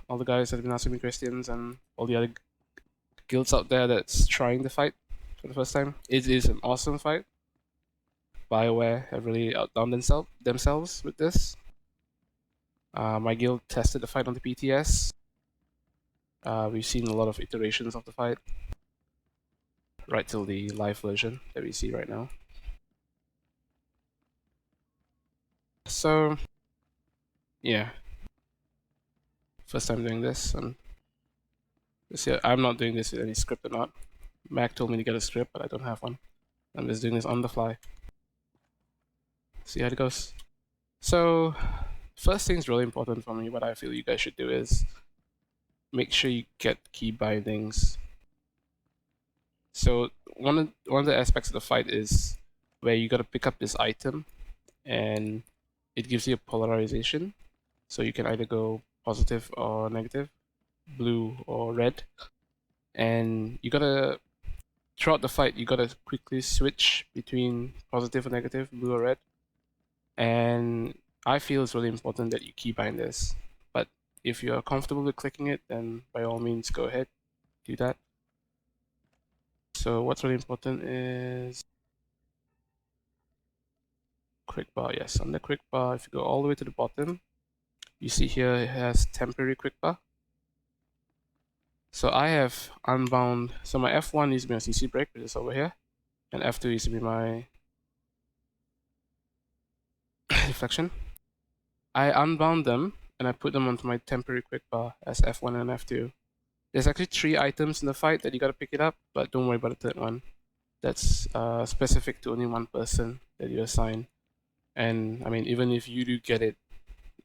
all the guys that have been asking me questions and all the other guilds out there that's trying the fight for the first time. It is an awesome fight. BioWare have really outdone themselves with this. My guild tested the fight on the PTS. We've seen a lot of iterations of the fight, right till the live version that we see right now. So, yeah. First time doing this, and I'm not doing this with any script or not. Mac told me to get a script, but I don't have one. I'm just doing this on the fly. See how it goes. So, first thing's really important for me. What I feel you guys should do is make sure you get key bindings. So one of the aspects of the fight is where you gotta pick up this item, and it gives you a polarization. So you can either go positive or negative, blue or red, and you gotta throughout the fight you gotta quickly switch between positive or negative, blue or red. And I feel it's really important that you keybind this. But if you're comfortable with clicking it, then by all means go ahead, do that. So what's really important is quick bar. Yes, on the quick bar, if you go all the way to the bottom, you see here it has temporary quick bar. So I have unbound. So my F1 needs to be my CC break, which is over here, and F2 needs to be my deflection. I unbound them and I put them onto my temporary quick bar as F1 and F2. There's actually 3 items in the fight that you gotta pick it up, but don't worry about the third one. That's specific to only one person that you assign. And I mean, even if you do get it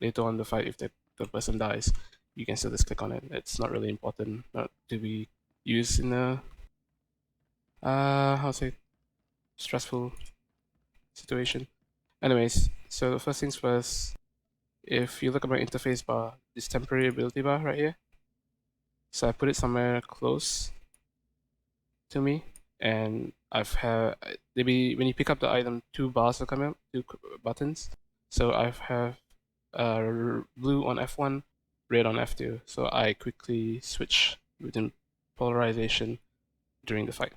later on in the fight, if the person dies, you can still just click on it. It's not really important not to be used in a how to say, stressful situation. Anyways, so the first things first, if you look at my interface bar, this temporary ability bar right here, so I put it somewhere close to me, and I've had maybe when you pick up the item, 2 bars will come out, 2 buttons. So I have blue on F1, red on F2. So I quickly switch within polarization during the fight.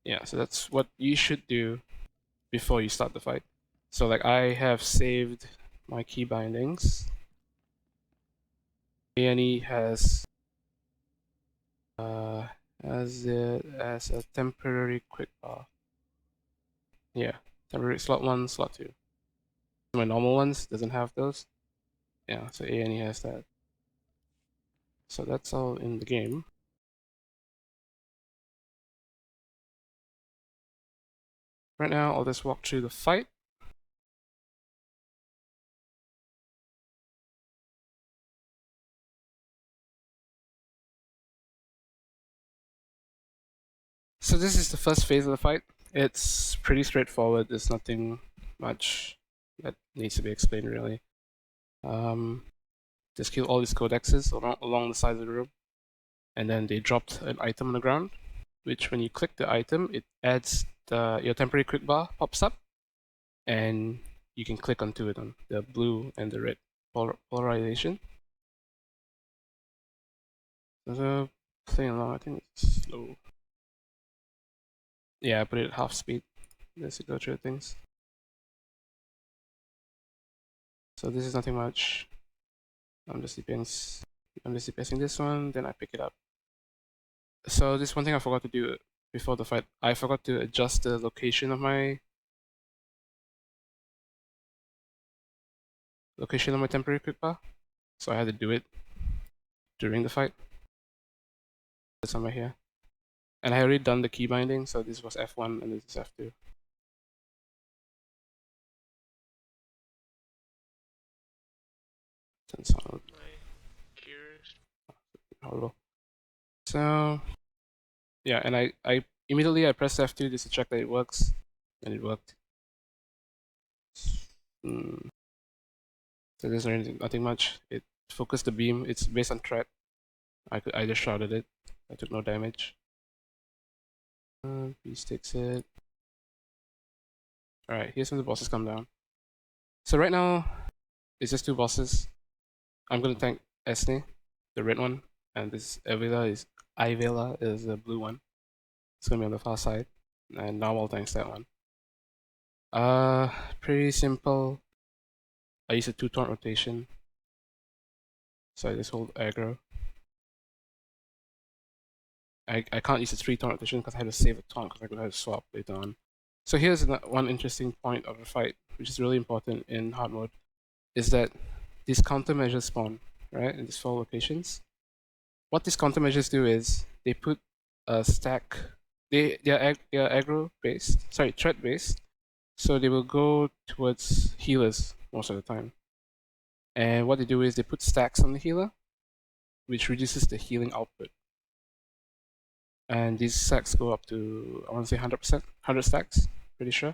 Yeah, so that's what you should do before you start the fight. So like I have saved my key bindings. Annie has it as a temporary quick bar. Yeah, temporary slot 1, slot 2. My normal ones doesn't have those. Yeah, so Annie has that. So that's all in the game. Right now, I'll just walk through the fight. So this is the first phase of the fight. It's pretty straightforward. There's nothing much that needs to be explained really. Just kill all these codexes along the sides of the room, and then they dropped an item on the ground, which when you click the item, it adds your temporary quick bar pops up, and you can click onto it on the blue and the red polarization. So playing along, I think it's slow. Yeah, I put it at half speed just to go through things. So this is nothing much. I'm just DPSing this one, then I pick it up. So this one thing I forgot to do before the fight. I forgot to adjust the location of my temporary quick bar. So I had to do it during the fight. This one right here. And I had already done the key binding, so this was F1 and this is F2. Horrible. So yeah, and I immediately I pressed F2 just to check that it works, and it worked. So there's nothing much. It focused the beam. It's based on threat. I just shrouded it. I took no damage. Beast takes it. Alright, here's when the bosses come down. So right now, it's just 2 bosses. I'm gonna tank Esne, the red one, and this Aivela is the blue one. It's gonna be on the far side, and Narwhal tanks that one. Pretty simple. I use a 2-taunt rotation, so I just hold aggro. I can't use a 3-taunt rotation because I had to save a taunt because I'm gonna have to swap later on. So here's one interesting point of the fight, which is really important in hard mode, is that these countermeasures spawn, right, in these 4 locations. What these countermeasures do is they put a stack. They are aggro based, sorry, threat based. So they will go towards healers most of the time. And what they do is they put stacks on the healer, which reduces the healing output. And these stacks go up to, I want to say 100%, 100 stacks, pretty sure.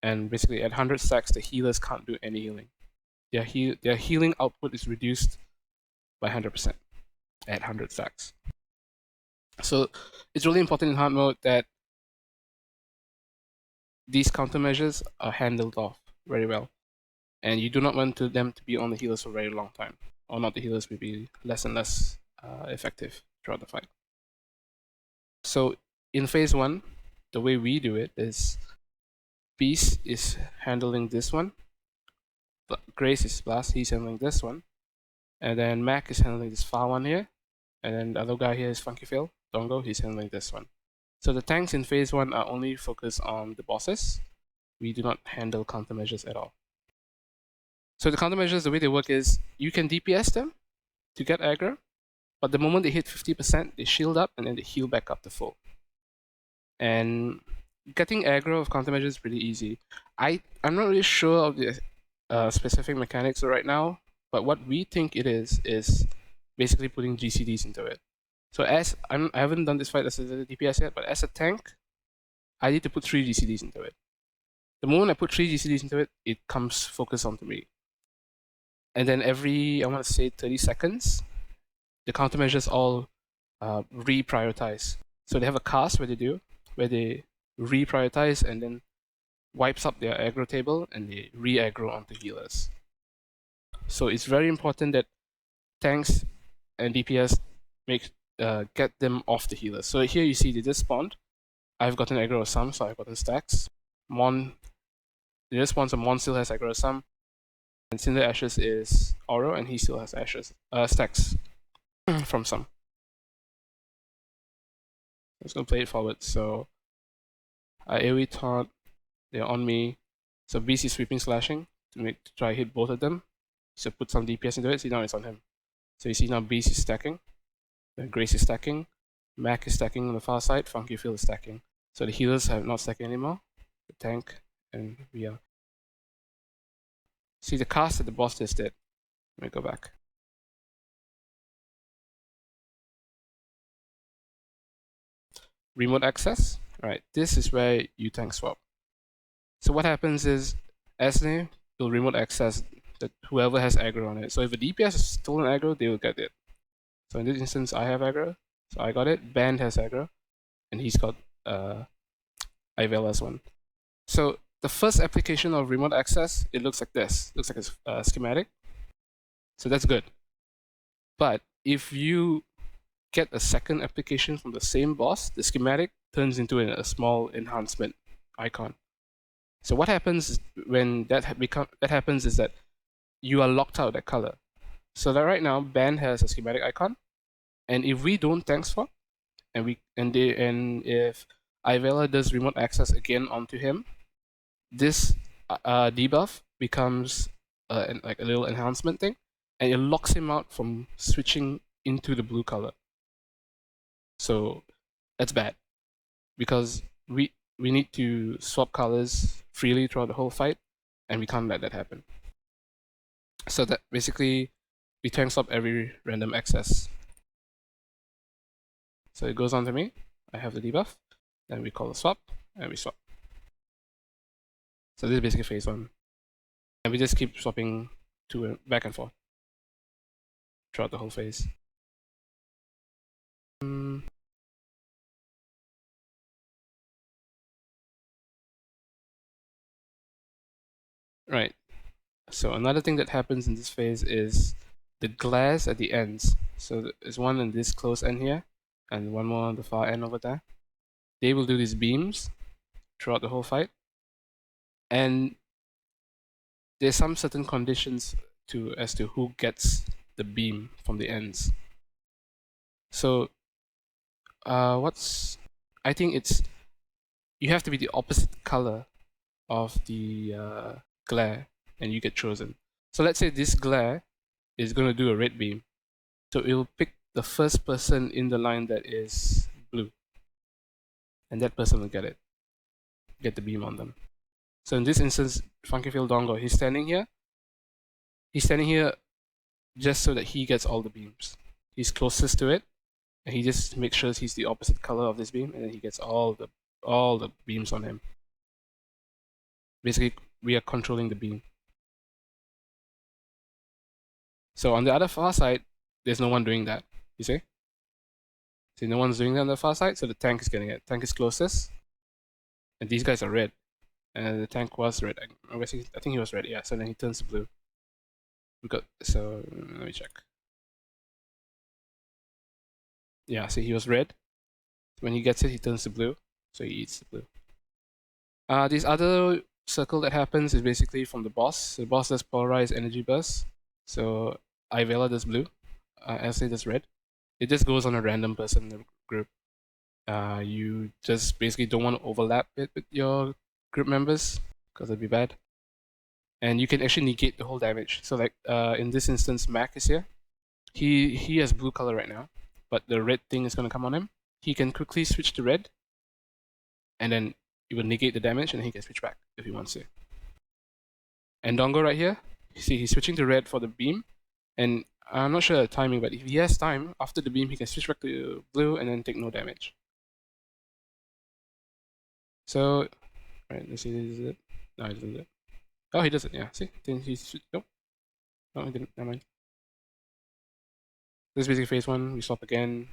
And basically at 100 stacks, the healers can't do any healing. Their healing output is reduced by 100% at 100 stacks. So it's really important in hard mode that these countermeasures are handled off very well. And you do not want them to be on the healers for a very long time, or not the healers will be less and less effective throughout the fight. So in phase 1, the way we do it is Beast is handling this one, Grace is Blast, he's handling this one, and then Mac is handling this far one here, and then the other guy here is Funky Phil, Dongo, he's handling this one. So the tanks in phase 1 are only focused on the bosses. We do not handle countermeasures at all. So the countermeasures, the way they work is you can DPS them to get aggro, but the moment they hit 50%, they shield up and then they heal back up to full. And getting aggro of countermeasures is pretty easy. I'm not really sure of the specific mechanics right now, but what we think it is basically putting GCDs into it. So as I haven't done this fight as a DPS yet, but as a tank, I need to put 3 GCDs into it. The moment I put 3 GCDs into it, it comes focused onto me. And then every, I want to say 30 seconds, the countermeasures all reprioritize. So they have a cast where they reprioritize and then wipes up their aggro table and they re-aggro onto healers. So it's very important that tanks and DPS get them off the healers. So here you see they just spawned. I've gotten aggro of some, so I've gotten stacks. They just spawned, so Mon still has aggro of some. And Cinder Ashes is Oro, and he still has stacks from some. I'm just gonna play it forward. So I AoE taunt, they're on me. So Beast is sweeping slashing to try hit both of them. So put some DPS into it. See now it's on him. So you see now Beast is stacking, then Grace is stacking, Mac is stacking on the far side, Funky Phil is stacking. So the healers have not stacking anymore. The tank and we are. See the cast that the boss just did. Let me go back. Remote access. Right, this is where you tank swap. So what happens is Esne will remote access whoever has aggro on it. So if a DPS has stolen aggro, they will get it. So in this instance, I have aggro, so I got it. Band has aggro, and he's got Aivela's one. So the first application of remote access, it looks like this. It looks like a schematic. So that's good. But if you get a second application from the same boss, the schematic turns into a small enhancement icon. So what happens when that happens is that you are locked out of that color. So that right now, Band has a schematic icon, and if we don't tank swap, and if Aivela does remote access again onto him, this debuff becomes like a little enhancement thing, and it locks him out from switching into the blue color. So that's bad because we need to swap colors freely throughout the whole fight, and we can't let that happen. So that basically we tank swap every random access. So it goes on to me. I have the debuff, then we call the swap, and we swap. So this is basically phase 1, and we just keep swapping back and forth throughout the whole phase. Right. So another thing that happens in this phase is the glares at the ends. So there's one in this close end here, and one more on the far end over there. They will do these beams throughout the whole fight, and there's some certain conditions as to who gets the beam from the ends. So I think it's you have to be the opposite color of the glare, and you get chosen. So let's say this glare is going to do a red beam, so it will pick the first person in the line that is blue, and that person will get the beam on them. So in this instance, Funkyfield Dongo, he's standing here just so that he gets all the beams. He's closest to it, and he just makes sure he's the opposite color of this beam, and then he gets all the beams on him. Basically, we are controlling the beam. So on the other far side, there's no one doing that. You see? See, no one's doing that on the far side, so the tank is getting it. Tank is closest, and these guys are red, and the tank was red. I think he was red. Yeah. So then he turns blue. So let me check. Yeah. See, he was red. When he gets it, he turns to blue. So he eats the blue. This other circle that happens is basically from the boss. So the boss does polarized energy burst. So Aivela does blue. Esne does red. It just goes on a random person in the group. You just basically don't want to overlap it with your group members because it'd be bad. And you can actually negate the whole damage. So like in this instance, Mac is here. He has blue color right now, but the red thing is going to come on him. He can quickly switch to red, and then it will negate the damage, and he can switch back if he wants to. And Dongo right here, you see he's switching to red for the beam, and I'm not sure the timing, but if he has time, after the beam, he can switch back to blue and then take no damage. So, right, let's see, this is it. No, he doesn't do it. Oh, he does it, yeah, see? Then he's, nope. No, he didn't, never mind. This is basically phase 1, we swap again.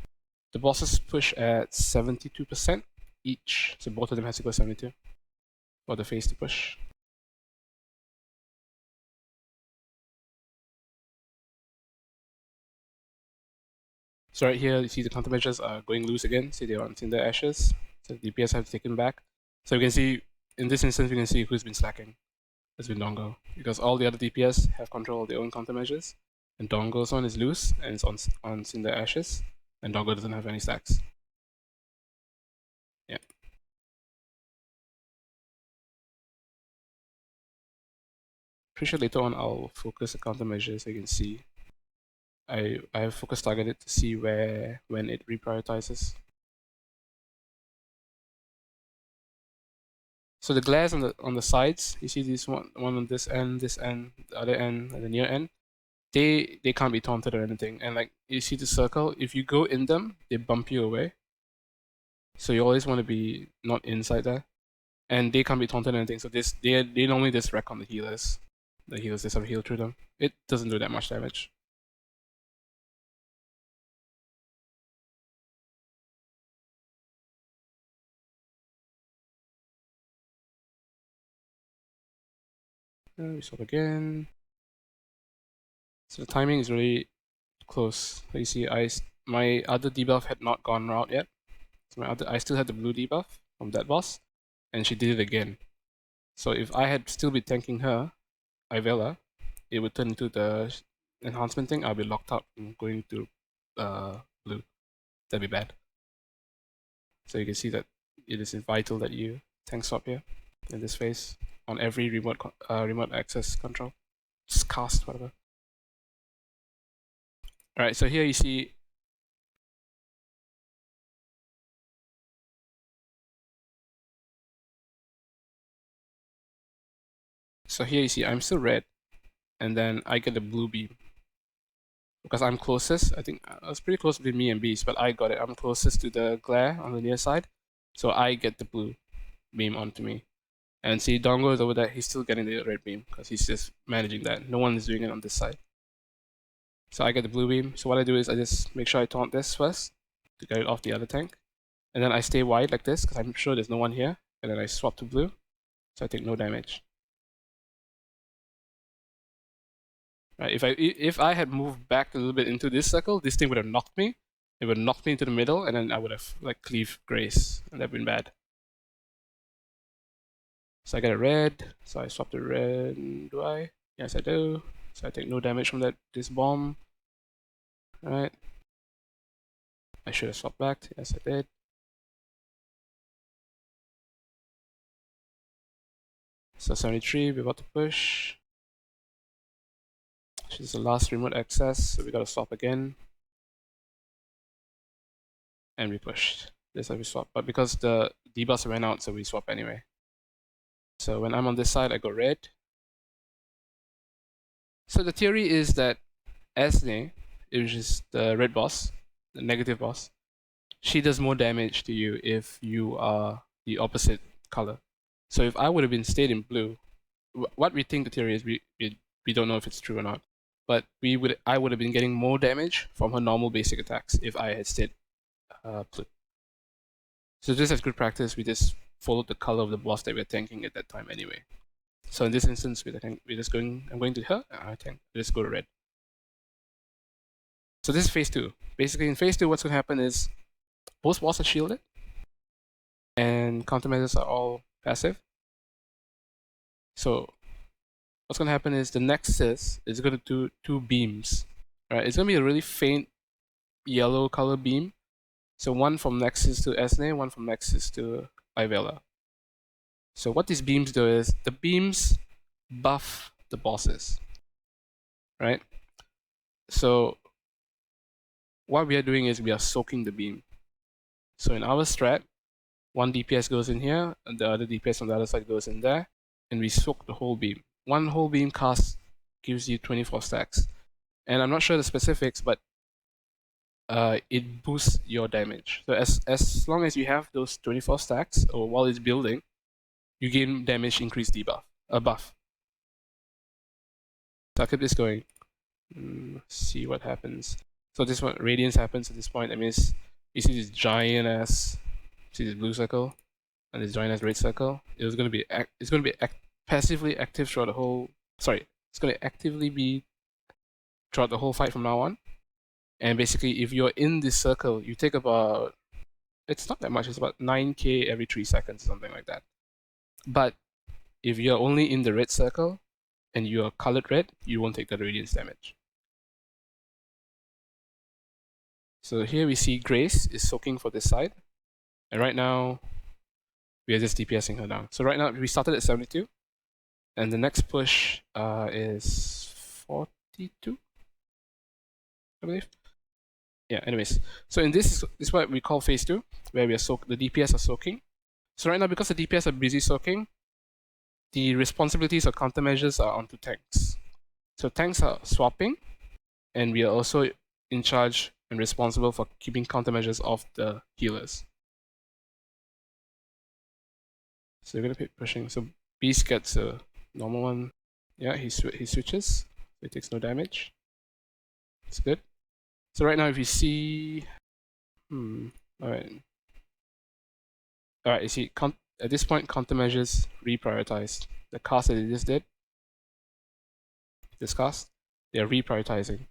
The bosses push at 72% each, so both of them has to go 72 for the phase to push. So right here, you see the countermeasures are going loose again. See, they're on Cinder Ashes. So the DPS have taken back. So you can see, in this instance, we can see who's been slacking. It's been Dongo. Because all the other DPS have control of their own countermeasures. And Dongo's one is loose, and it's on Cinder Ashes. And Dongo doesn't have any stacks. Yeah. Pretty sure later on I'll focus the countermeasures so you can see. I have focus targeted to see when it reprioritizes. So the glares on the sides, you see this one on this end, the other end, and the near end. They can't be taunted or anything. And like you see the circle, if you go in them, they bump you away. So you always want to be not inside there. And they can't be taunted or anything. So they normally just wreck on the healers. The healers just have heal through them. It doesn't do that much damage. We swap again. So the timing is really close. So you see, my other debuff had not gone out yet. So I still had the blue debuff from that boss, and she did it again. So if I had still been tanking her, Aivela, it would turn into the enhancement thing. I'll be locked up and going to blue. That'd be bad. So you can see that it is vital that you tank swap here in this phase on every remote access control. Just cast, whatever. Alright, so here you see I'm still red, and then I get the blue beam. Because I'm closest, I think I was pretty close between me and Beast, but I got it. I'm closest to the glare on the near side, so I get the blue beam onto me. And see, Dongo is over there, he's still getting the red beam, because he's just managing that. No one is doing it on this side. So I get the blue beam, so what I do is I just make sure I taunt this first, to get it off the other tank. And then I stay wide like this, because I'm sure there's no one here. And then I swap to blue, so I take no damage. Right? If I had moved back a little bit into this circle, this thing would have knocked me. It would have knocked me into the middle, and then I would have like cleaved Grace, and that'd been bad. So I get a red, so I swap the red. Do I? Yes, I do. So I take no damage from this bomb. Alright. I should have swapped back. Yes, I did. So 73, we're about to push. This is the last remote access, so we gotta swap again. And we pushed. This time we swap. But because the debuffs ran out, so we swap anyway. So when I'm on this side, I go red. So the theory is that Esne, which is the red boss, the negative boss, she does more damage to you if you are the opposite color. So if I would have been stayed in blue, what we think the theory is, we don't know if it's true or not, but I would have been getting more damage from her normal basic attacks if I had stayed blue. So just as good practice, we just followed the color of the boss that we're tanking at that time anyway. So in this instance, we're just going. I'm going to her. I tank. Let's go to red. So this is phase 2. Basically, in phase 2, what's going to happen is both walls are shielded, and countermeasures are all passive. So what's going to happen is the Nexus is going to do 2 beams. Right? It's going to be a really faint yellow color beam. So one from Nexus to Esne, one from Nexus to Aivela. So what these beams do is the beams buff the bosses, right? So what we are doing is we are soaking the beam. So in our strat, one DPS goes in here, and the other DPS on the other side goes in there, and we soak the whole beam. One whole beam cast gives you 24 stacks. And I'm not sure the specifics, but it boosts your damage. So as long as you have those 24 stacks, or while it's building, you gain damage increase debuff, buff. So I'll keep this going. See what happens. So this one, Radiance happens at this point. That means you see this giant ass, see this blue circle, and this giant ass red circle. It's gonna be passively active throughout the whole. Sorry, it's gonna actively be throughout the whole fight from now on. And basically, if you're in this circle, you take about, it's not that much. It's about 9k every 3 seconds, something like that. But if you're only in the red circle and you are colored red, you won't take the radiance damage. So here we see Grace is soaking for this side, and right now we are just DPSing her down. So right now we started at 72, and the next push is 42, I believe. Yeah. Anyways, so in this is what we call phase 2, where we are the DPS are soaking. So right now, because the DPS are busy soaking, the responsibilities of countermeasures are onto tanks. So tanks are swapping, and we are also in charge and responsible for keeping countermeasures off the healers. So we're gonna keep pushing. So Beast gets a normal one. Yeah, he switches. So he takes no damage. It's good. So right now, if you see, alright. Alright, you see, at this point, countermeasures reprioritized. The cast that they just did, this cast, they are reprioritizing.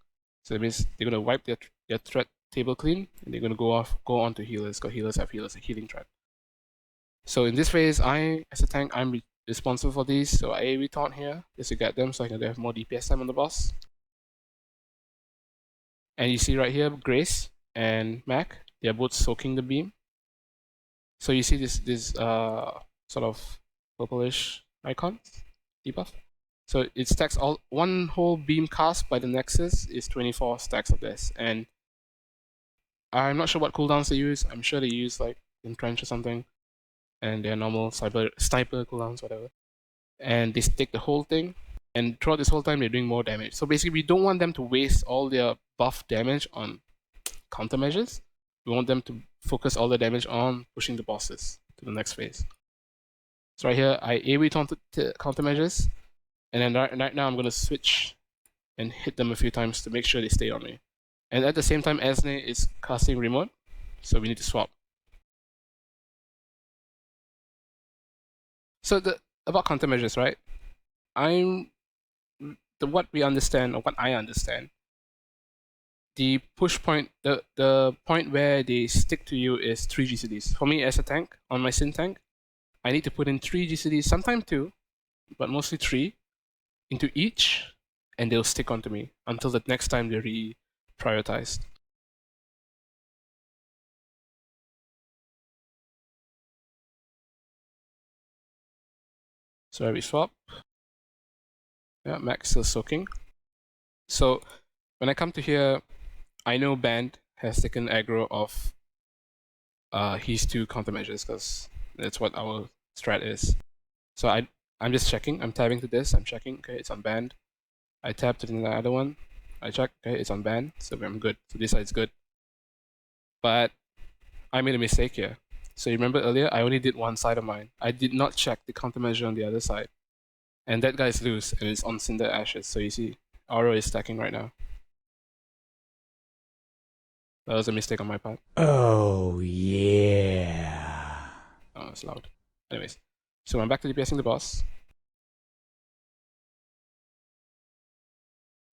So that means they're gonna wipe their threat table clean, and they're gonna go on to healers, because healers have a healing threat. So in this phase, as a tank, I'm responsible for these. So I AoE taunt here just to get them, so I can have more DPS time on the boss. And you see right here, Grace and Mac, they are both soaking the beam. So you see this sort of purplish icon debuff. So it stacks one whole beam cast by the Nexus is 24 stacks of this, and I'm not sure what cooldowns they use. I'm sure they use like Entrench or something, and they're normal sniper cooldowns, whatever. And they stick the whole thing, and throughout this whole time they're doing more damage. So basically, we don't want them to waste all their buff damage on countermeasures. We want them to focus all the damage on pushing the bosses to the next phase. So right here, I AoE taunt countermeasures, and then right now I'm gonna switch and hit them a few times to make sure they stay on me. And at the same time, Esne is casting remote, so we need to swap. So about countermeasures, right? I'm what we understand, or what I understand, the push point, the point where they stick to you is 3 GCDs. For me, as a tank, on my Sin tank, I need to put in 3 GCDs, sometimes 2, but mostly 3, into each, and they'll stick onto me until the next time they're re-prioritized. So we swap. Yeah, Max still soaking. So when I come to here, I know Band has taken aggro of his 2 countermeasures because that's what our strat is. So I'm just checking. I'm tabbing to this. I'm checking. Okay, it's on Band. I tap to the other one. I check. Okay, it's on Band. So I'm good. So this side's good. But I made a mistake here. So you remember earlier, I only did one side of mine. I did not check the countermeasure on the other side. And that guy's loose, and it's on Cinder Ashes. So you see, Auro is stacking right now. That was a mistake on my part. Oh, yeah. Oh, it's loud. Anyways, so I'm back to DPSing the boss.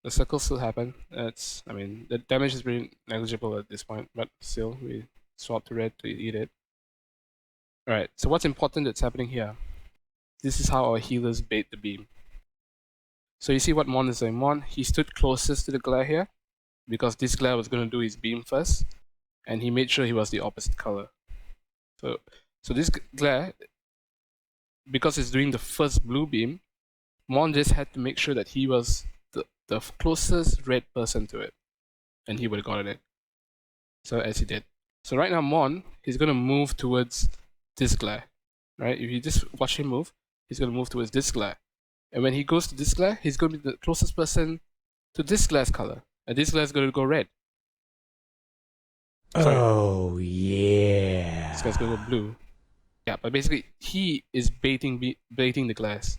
The circles still happen. I mean, the damage is pretty negligible at this point, but still, we swap to red to eat it. Alright, so what's important that's happening here? This is how our healers bait the beam. So you see what Mon is doing. Mon, he stood closest to the glare here, because this glare was going to do his beam first, and he made sure he was the opposite color. So this glare, because it's doing the first blue beam, Mon just had to make sure that he was the closest red person to it, and he would have gotten it. So as he did. So right now Mon, he's going to move towards this glare. Right? If you just watch him move, he's going to move towards this glare. And when he goes to this glare, he's going to be the closest person to this glare's color. And this glare is going to go red. Sorry. Oh, yeah. This guy's going to go blue. Yeah, but basically, he is baiting the glass.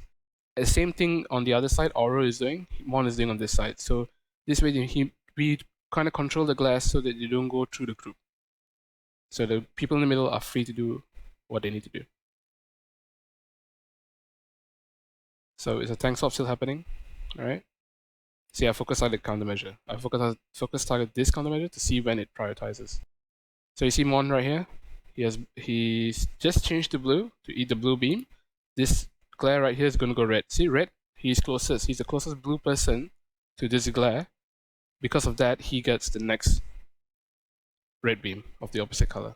The same thing on the other side, Oro is doing, Mon is doing on this side. So this way, we kind of control the glass so that you don't go through the group. So the people in the middle are free to do what they need to do. So is a tank swap still happening? Alright. See, I focus target countermeasure. I focus target this countermeasure to see when it prioritizes. So you see Mon right here. He's just changed to blue to eat the blue beam. This glare right here is going to go red. See, red, he's closest. He's the closest blue person to this glare. Because of that, he gets the next red beam of the opposite color.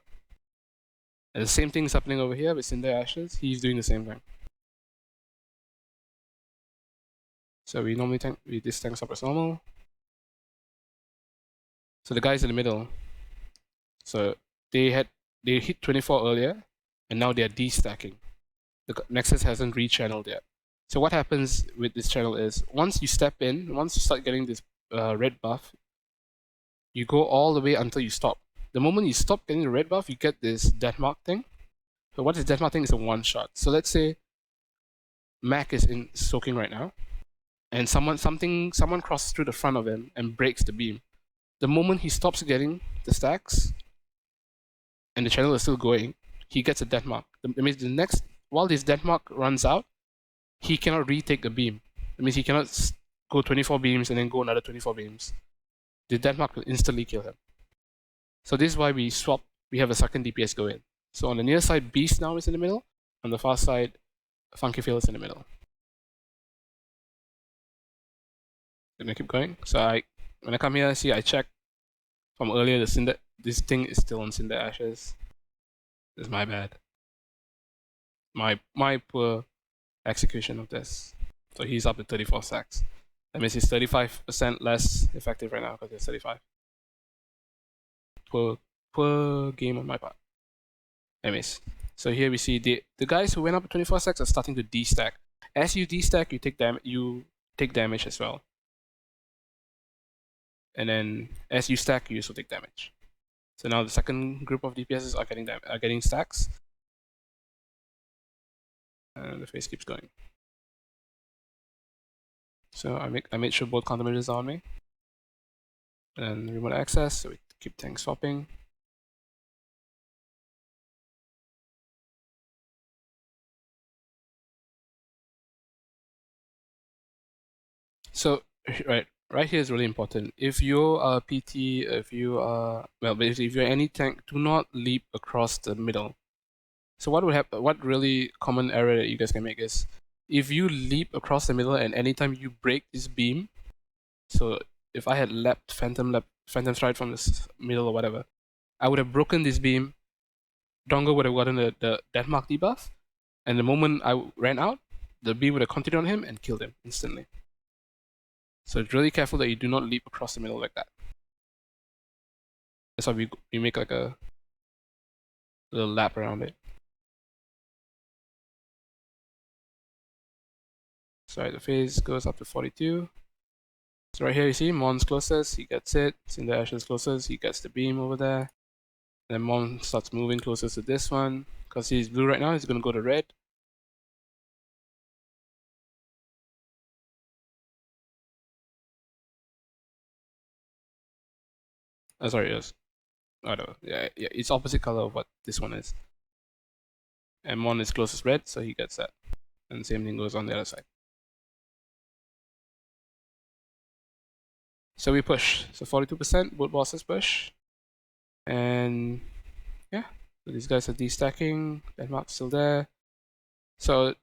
And the same thing is happening over here with Cinder Ashes. He's doing the same thing. So we normally this tanks up as normal. So the guys in the middle. So they hit 24 earlier, and now they are destacking. The Nexus hasn't rechanneled yet. So what happens with this channel is, once you step in, once you start getting this red buff, you go all the way until you stop. The moment you stop getting the red buff, you get this death mark thing. So what is death mark thing? Is a one shot. So let's say Mac is in soaking right now, and someone crosses through the front of him and breaks the beam. The moment he stops getting the stacks, and the channel is still going, he gets a death mark. That means while this death mark runs out, he cannot retake the beam. That means he cannot go 24 beams and then go another 24 beams. The death mark will instantly kill him. So this is why we have a second DPS go in. So on the near side, Beast now is in the middle. On the far side, Funky Fail is in the middle. I'm gonna keep going. So when I come here, see, I check from earlier, this thing is still on Cinder Ashes. This is my bad. My poor execution of this. So he's up to 34 stacks. That means he's 35% less effective right now because he's 35. Poor game on my part. Anyways, so here we see the guys who went up to 24 stacks are starting to destack. As you destack, you take damage as well. And then as you stack, you also take damage. So now the second group of DPSs are getting stacks. And the face keeps going. So I made sure both countermeasures are on me. And remote access, so we keep tank swapping. So right here is really important. If you are PT, if you are basically if you're any tank, do not leap across the middle. So what would happen? What really common error that you guys can make is if you leap across the middle and anytime you break this beam. So if I had Phantom Stride from this middle or whatever, I would have broken this beam. Dongo would have gotten the death mark debuff, and the moment I ran out, the beam would have continued on him and killed him instantly. So it's really careful that you do not leap across the middle like that. That's why we make like a little lap around it. So the phase goes up to 42. So right here you see Mon's closest, he gets it. Cinder Ashes closest, he gets the beam over there. Then Mon starts moving closer to this one. Because he's blue right now, he's going to go to red. Oh, sorry, yes. Oh, no. Yeah, it's opposite color of what this one is. And Mon is closest red, so he gets that. And the same thing goes on the other side. So we push. So 42%, both bosses push. And yeah, so these guys are destacking. Denmark's still there. So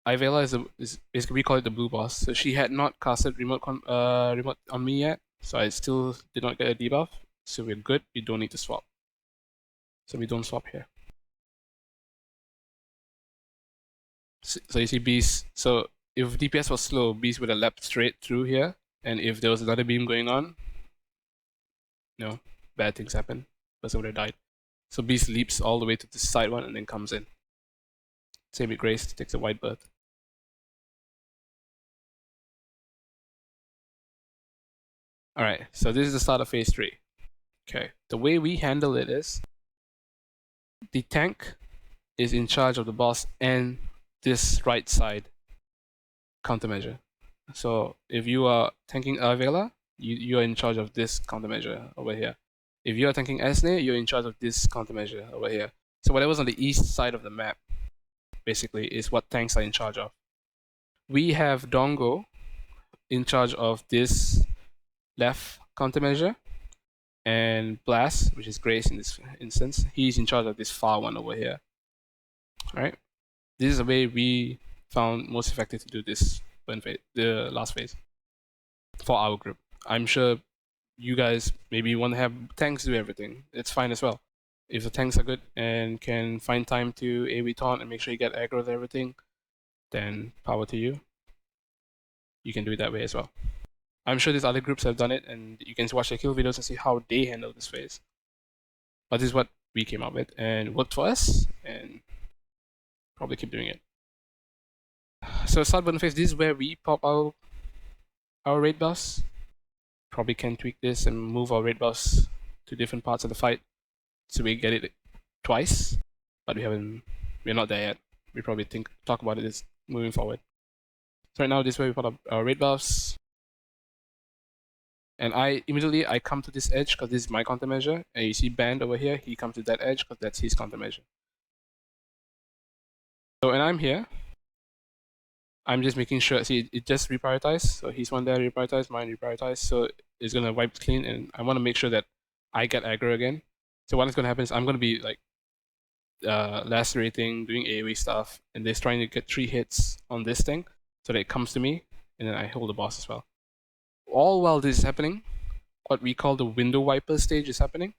Aivela is basically, we call it the blue boss. So she had not casted remote on me yet, so I still did not get a debuff. So we're good. We don't need to swap. So we don't swap here. So you see Beast. So if DPS was slow, Beast would have leapt straight through here, and if there was another beam going on, bad things happen. Person would have died. So Beast leaps all the way to the side one and then comes in. Same with Grace, takes a white berth. Alright, so this is the start of phase 3. Okay, the way we handle it is the tank is in charge of the boss and this right side countermeasure. So if you are tanking Aivela, you are in charge of this countermeasure over here. If you are tanking Esne, you're in charge of this countermeasure over here. So whatever's on the east side of the map, basically, is what tanks are in charge of. We have Dongo in charge of this left countermeasure, and Blast, which is Grace in this instance, he's in charge of this far one over here. Alright? This is the way we found most effective to do this burn phase, the last phase, for our group. I'm sure you guys maybe want to have tanks do everything. It's fine as well. If the tanks are good and can find time to AoE taunt and make sure you get aggro with everything, then power to you. You can do it that way as well. I'm sure these other groups have done it, and you can watch their kill videos and see how they handle this phase. But this is what we came up with, and worked for us, and probably keep doing it. So start button phase, this is where we pop our raid buffs. Probably can tweak this and move our raid buffs to different parts of the fight, so we get it twice. But we're not there yet. We probably talk about it moving forward. So right now, this is where we put up our raid buffs. And I come to this edge because this is my countermeasure. And you see Band over here, he comes to that edge because that's his countermeasure. So when I'm here, I'm just making sure, see, it just reprioritized. So he's one there, reprioritized, mine reprioritized. So it's going to wipe clean, and I want to make sure that I get aggro again. So what's going to happen is I'm going to be like lacerating, doing AoE stuff, and they're trying to get 3 hits on this thing so that it comes to me, and then I hold the boss as well. All while this is happening, what we call the window wiper stage is happening.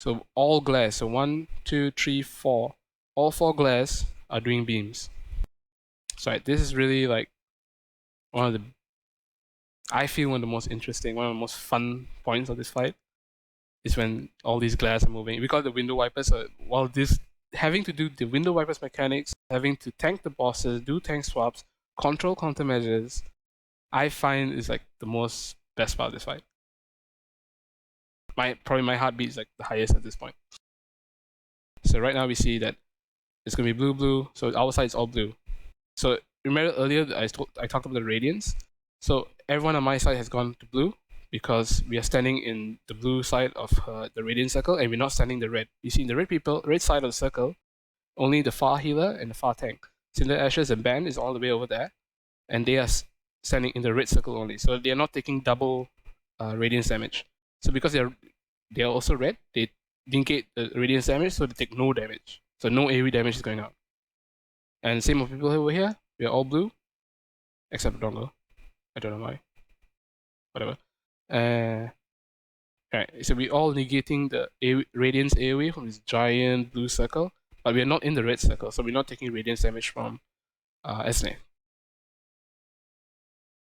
So all glares, so 1, 2, 3, 4, all 4 glares are doing beams. So this is really like I feel one of the most interesting, one of the most fun points of this fight is when all these glares are moving. We call it the window wipers. So while having to do the window wipers mechanics, having to tank the bosses, do tank swaps, control countermeasures, I find is like the most best part of this fight. Probably my heartbeat is like the highest at this point. So right now we see that it's gonna be blue, blue. So our side is all blue. So remember earlier I talked about the radiance. So everyone on my side has gone to blue because we are standing in the blue side of the radiant circle, and we're not standing the red. You see, in the red side of the circle, only the far healer and the far tank. Cinder Ashes and Band is all the way over there, and they are standing in the red circle only. So they are not taking double radiance damage. So because they are also red, they negate the radiance damage, so they take no damage. So no AoE damage is going out. And same with people over here. We are all blue, except Dongle. I don't know why. Whatever. Alright, so we all negating the radiance AoE from this giant blue circle, but we are not in the red circle, so we're not taking radiance damage from Esne.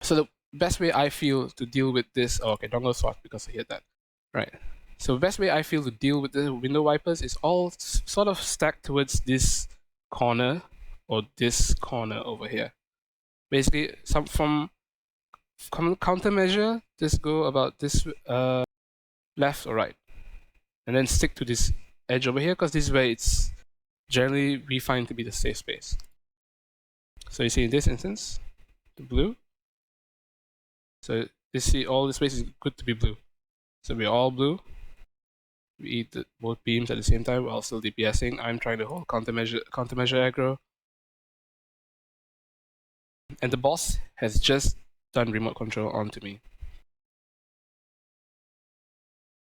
So the best way I feel to deal with this, okay, Dongle swap because I hit that. Right. So the best way I feel to deal with the window wipers is all sort of stacked towards this corner or this corner over here. Basically, from countermeasure, just go about this left or right, and then stick to this edge over here because this is where it's generally we find to be the safe space. So you see in this instance, the blue. So you see all the space is good to be blue. So we're all blue. We eat both beams at the same time while still DPSing. I'm trying to hold countermeasure aggro. And the boss has just done remote control onto me.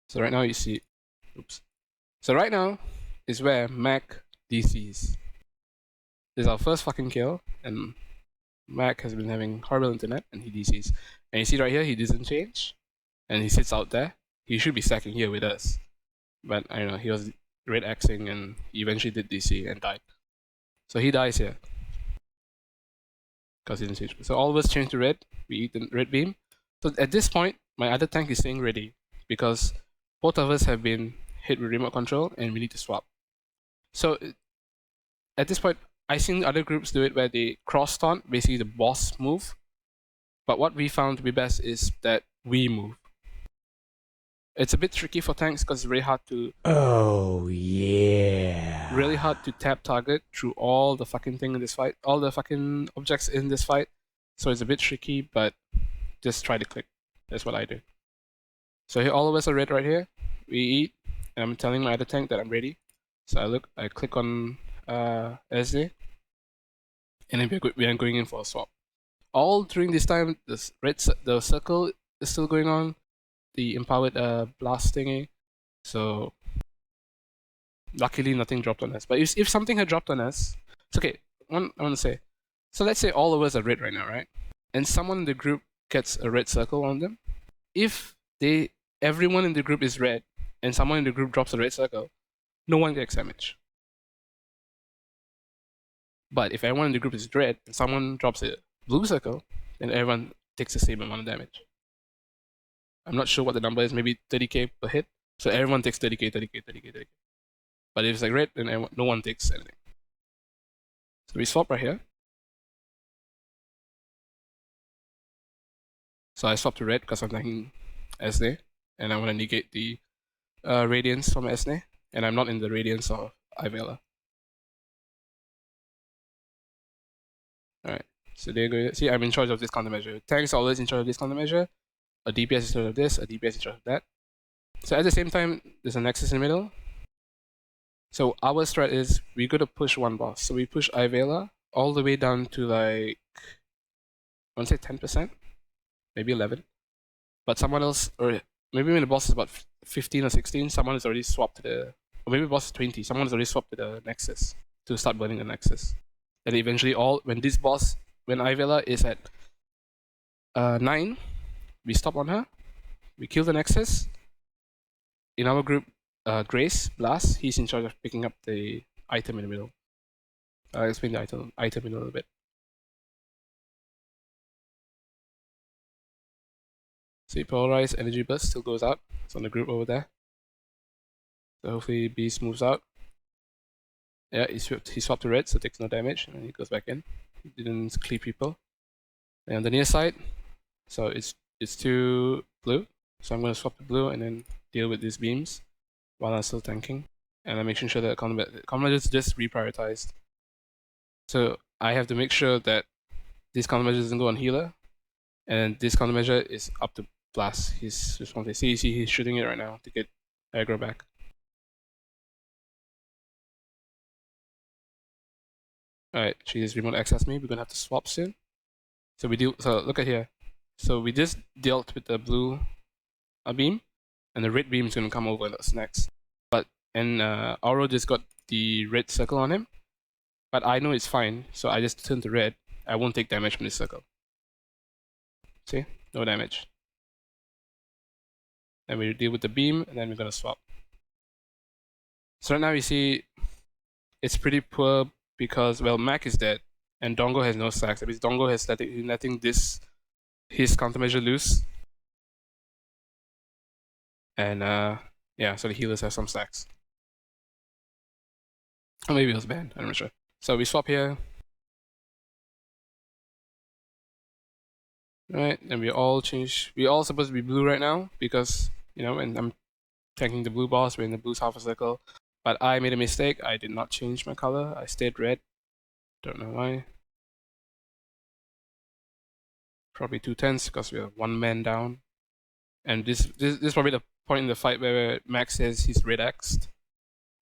So right now you see, oops. So right now is where Mac DCs. This is our first fucking kill, and Mac has been having horrible internet, and he DCs. And you see right here, he doesn't change, and he sits out there. He should be stacking here with us. But I don't know, he was red axing and he eventually did DC and died. So he dies here. Because he didn't change. So all of us change to red, we eat the red beam. So at this point, my other tank is staying ready because both of us have been hit with remote control and we need to swap. So at this point, I've seen other groups do it where they cross taunt, basically the boss move. But what we found to be best is that we move. It's a bit tricky for tanks because it's really hard to really hard to tap target through all the fucking thing in this fight, all the fucking objects in this fight. So it's a bit tricky, but just try to click. That's what I do. So here all of us are red right here. We eat, and I'm telling my other tank that I'm ready. So I click on Esne, and then we are going in for a swap. All during this time, the circle is still going on. The empowered blast thingy. So luckily nothing dropped on us. But if something had dropped on us, it's okay. I want to say. So let's say all of us are red right now, right? And someone in the group gets a red circle on them. If everyone in the group is red and someone in the group drops a red circle, no one gets damage. But if everyone in the group is red and someone drops a blue circle, then everyone takes the same amount of damage. I'm not sure what the number is, maybe 30k per hit. So everyone takes 30k, 30k, 30k, 30k. But if it's like red, then no one takes anything. So we swap right here. So I swap to red because I'm tanking Esne, and I want to negate the radiance from Esne, and I'm not in the radiance of Aivela. Alright, so they're going to see I'm in charge of this countermeasure. Tanks are always in charge of this countermeasure. A DPS is in charge of this, a DPS is in charge of that. So at the same time, there's a nexus in the middle. So our strat is we're going to push one boss. So we push Aivela all the way down to like, I want to say 10%, maybe 11. But someone else, or maybe when the boss is about 15 or 16, someone has already swapped to the, or maybe the boss is 20, someone has already swapped to the nexus to start burning the nexus. And eventually when Aivela is at 9, we stop on her, we kill the nexus. In our group, Grace, Blast, he's in charge of picking up the item in the middle. I'll explain the item in a little bit. See, Polarized Energy Burst still goes out. It's on the group over there. So hopefully Beast moves out. Yeah, he swapped to red, so takes no damage, and then he goes back in. He didn't clear people. And on the near side, so it's to blue. So I'm going to swap to blue and then deal with these beams while I'm still tanking. And I'm making sure that combat is just reprioritized. So I have to make sure that this countermeasure doesn't go on healer, and this countermeasure is up to Blast. He's responsible. See, he's shooting it right now to get aggro back. Alright, she's remote access me. We're gonna have to swap soon. So look at here. So we just dealt with the blue beam, and the red beam is gonna come over us next. And Auro just got the red circle on him, but I know it's fine, so I just turn to red. I won't take damage from this circle. See? No damage. Then we deal with the beam, and then we're gonna swap. So right now you see it's pretty poor because, well, Mac is dead, and Dongo has no stacks. That means Dongo has letting his countermeasure loose. And yeah, so the healers have some stacks. Or maybe it was banned, I'm not sure. So we swap here. Right, and we all supposed to be blue right now because, you know, and I'm tanking the blue boss, we're in the blue's half a circle. But I made a mistake, I did not change my color, I stayed red. Don't know why. Probably 2 tenths because we're 1 man down. And this is probably the point in the fight where Max says he's red X'd.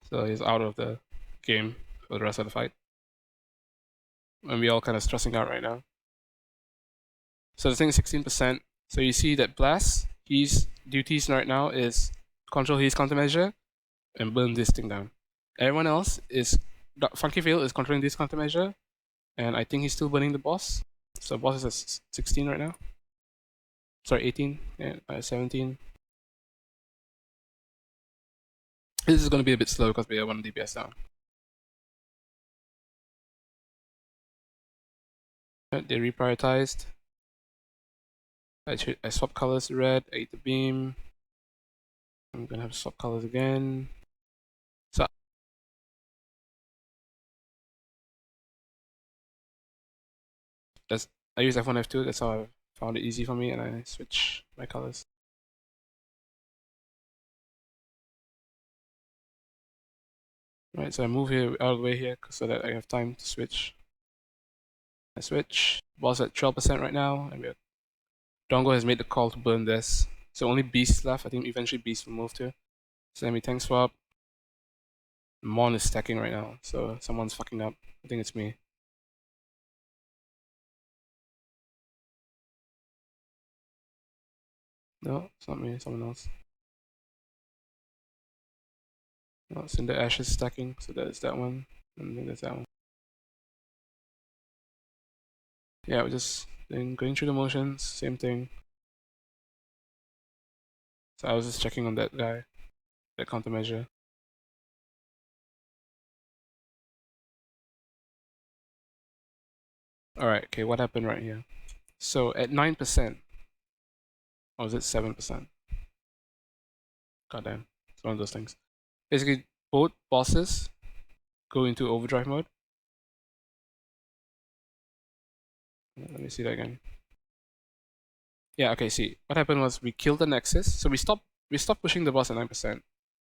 So he's out of the game for the rest of the fight. And we all kind of stressing out right now. So the thing is 16%. So you see that Blast, his duties right now is control his countermeasure and burn this thing down. Everyone else is Funky Veil is controlling this countermeasure, and I think he's still burning the boss. So boss is at 16 right now. Sorry, 18 and 17. This is going to be a bit slow because we are 1 DPS down. They reprioritized. I swap colors to red, I ate the beam. I'm gonna have to swap colors again. So I use F1, F2, that's how I found it easy for me, and I switch my colors. Right, so I move here out of the way here so that I have time to switch. I switch. Boss at 12% right now, and Dongo has made the call to burn this. So only Beast left. I think eventually Beast will move too. So then we tank swap. Mon is stacking right now, so someone's fucking up. I think it's me. No, it's not me, it's someone else. No, Cinder Ash is stacking, so that's that one. And I think that's that one. Yeah, we're just going through the motions, same thing. So I was just checking on that guy, that countermeasure. Alright, okay, what happened right here? So at 9%, or was it 7%? Goddamn, it's one of those things. Basically, both bosses go into overdrive mode. Let me see that again. Yeah, okay, see, what happened was we killed the Nexus, so we stopped pushing the boss at 9%,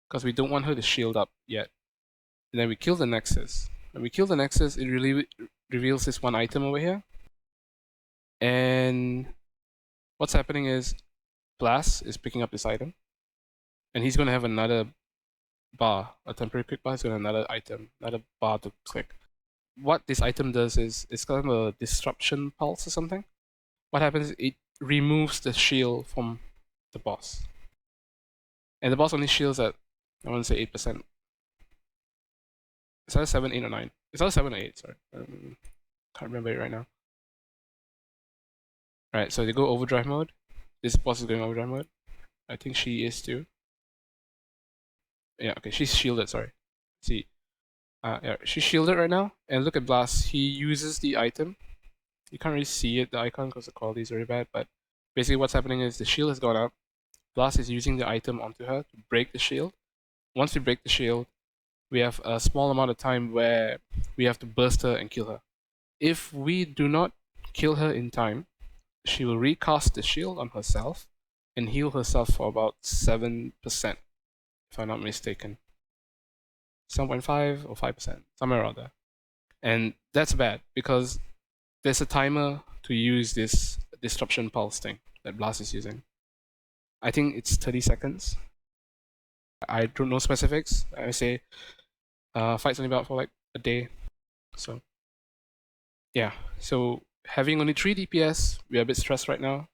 because we don't want her to shield up yet. And then we kill the Nexus. When we kill the Nexus, it really reveals this one item over here. And what's happening is Blast is picking up this item, and he's gonna have another bar, a temporary quick bar. He's gonna have another item, another bar to click. What this item does is it's kind of a disruption pulse or something. What happens is it removes the shield from the boss, and the boss only shields at, I want to say 8%. It's either 7, 8, or 9. It's either 7 or 8. Sorry, can't remember it right now. Alright, so they go overdrive mode. This boss is going overdrive mode. I think she is too. Yeah, okay, she's shielded, sorry. See. Yeah, she's shielded right now. And look at Blast. He uses the item. You can't really see it, the icon, because the quality is very bad. But basically what's happening is the shield has gone up. Blast is using the item onto her to break the shield. Once we break the shield, we have a small amount of time where we have to burst her and kill her. If we do not kill her in time, she will recast the shield on herself and heal herself for about 7%, if I'm not mistaken. 7.5 or 5%, somewhere around there. And that's bad because there's a timer to use this disruption pulse thing that Blast is using. I think it's 30 seconds. I don't know specifics. I say fight's only about for like a day. So yeah, so having only 3 DPS, we are a bit stressed right now.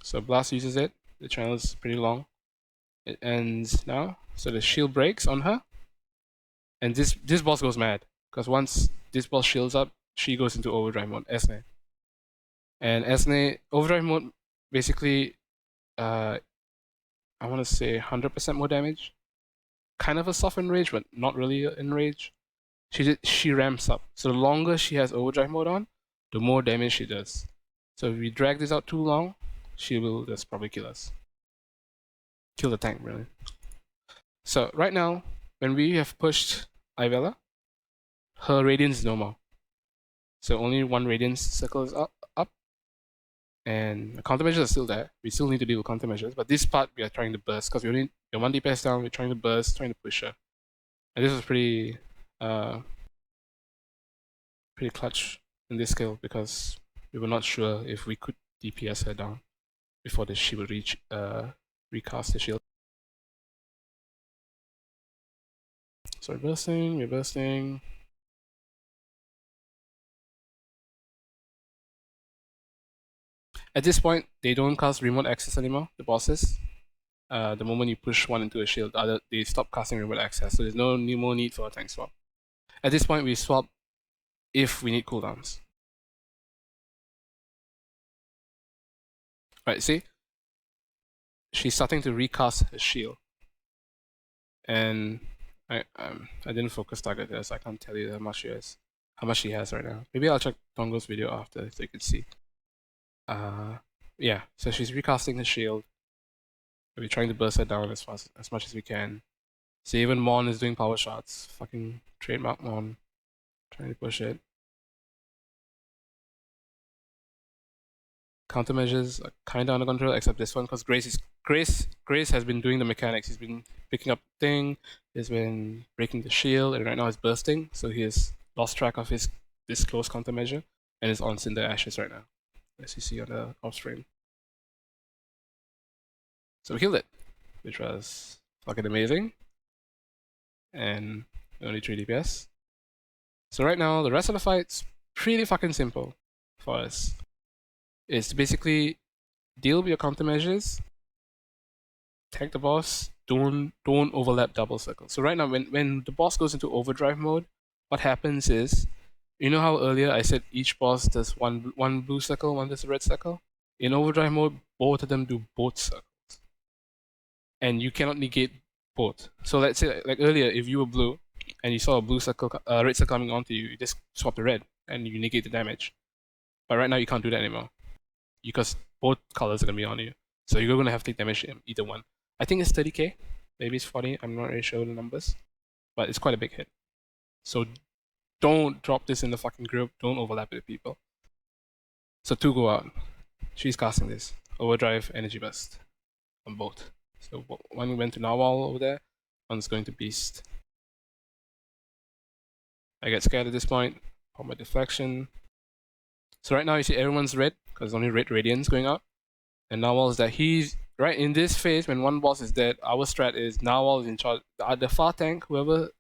So Blast uses it. The channel is pretty long. It ends now. So the shield breaks on her. And this boss goes mad. Because once this boss shields up, she goes into Overdrive mode, Esne. And Esne, Overdrive mode, basically, I want to say 100% more damage. Kind of a soft enrage, but not really enrage. She ramps up. So the longer she has Overdrive mode on, the more damage she does. So if we drag this out too long, she will just probably kill us. Kill the tank, really. So right now, when we have pushed Aivela, her radiance is no more. So only one radiance circle is up, and the countermeasures are still there. We still need to deal with countermeasures, but this part we are trying to burst because we only get 1 DPS down. We're trying to burst, trying to push her, and this was pretty clutch in this skill because we were not sure if we could DPS her down before she would reach recast the shield. So we're bursting. At this point, they don't cast remote access anymore, the bosses. The moment you push one into a shield, they stop casting remote access, so there's no more need for a tank swap. At this point, we swap if we need cooldowns. Right, see? She's starting to recast her shield. And I didn't focus target there, so I can't tell you how much she has right now. Maybe I'll check Tongo's video after so you can see. Yeah, so she's recasting her shield. We're trying to burst her down as much as we can. So even Mon is doing power shots. Fucking trademark Mon. Trying to push it. Countermeasures are kind of under control, except this one, because Grace has been doing the mechanics. He's been picking up the thing, he's been breaking the shield, and right now he's bursting, so he has lost track of this close countermeasure, and is on Cinder Ashes right now, as you see on the off screen. So we killed it, which was fucking amazing, and only 3 DPS. So right now, the rest of the fight's pretty fucking simple for us. It's basically deal with your countermeasures, tank the boss, don't overlap double circle. So right now, when the boss goes into overdrive mode, what happens is, you know how earlier I said each boss does one blue circle, one does a red circle? In overdrive mode, both of them do both circles. And you cannot negate both. So let's say, like earlier, if you were blue, and you saw a blue circle, red circle coming onto you, you just swap the red, and you negate the damage. But right now, you can't do that anymore. Because both colors are going to be on you. So you're going to have to take damage in either one. I think it's 30k, maybe it's 40, I'm not really sure the numbers. But it's quite a big hit. So don't drop this in the fucking group, don't overlap it with people. So 2 go out. She's casting this. Overdrive, Energy Burst. On both. So one went to Narwhal over there, one's going to Beast. I get scared at this point, pop my deflection. So right now you see everyone's red, because only red radiance going out. And Narwhal is that he's right in this phase when one boss is dead. Our strat is Narwhal is in charge. The far tank, whoever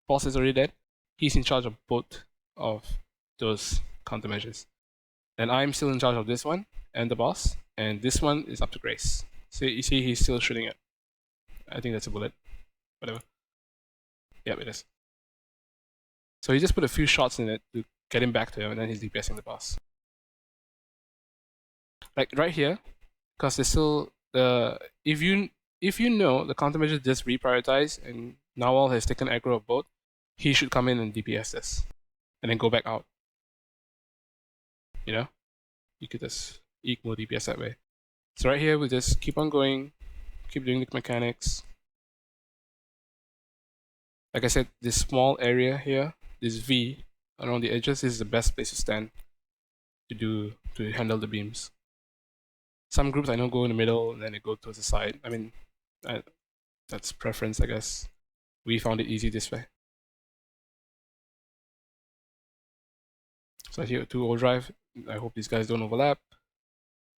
boss is already dead, he's in charge of both of those countermeasures. And I'm still in charge of this one and the boss, and this one is up to Grace. So you see he's still shooting it. I think that's a bullet. Whatever. Yep, it is. So he just put a few shots in it to get him back to him, and then he's DPSing the boss. Like right here, because there's still if you know the countermeasure just reprioritize and Nawal has taken aggro of both, he should come in and DPS this, and then go back out. You know, you could just eke more DPS that way. So right here we just keep on going, keep doing the mechanics. Like I said, this small area here, this V around the edges is the best place to stand to handle the beams. Some groups I know go in the middle and then they go towards the side. I mean, that's preference, I guess. We found it easy this way. So here, 2 overdrive. I hope these guys don't overlap.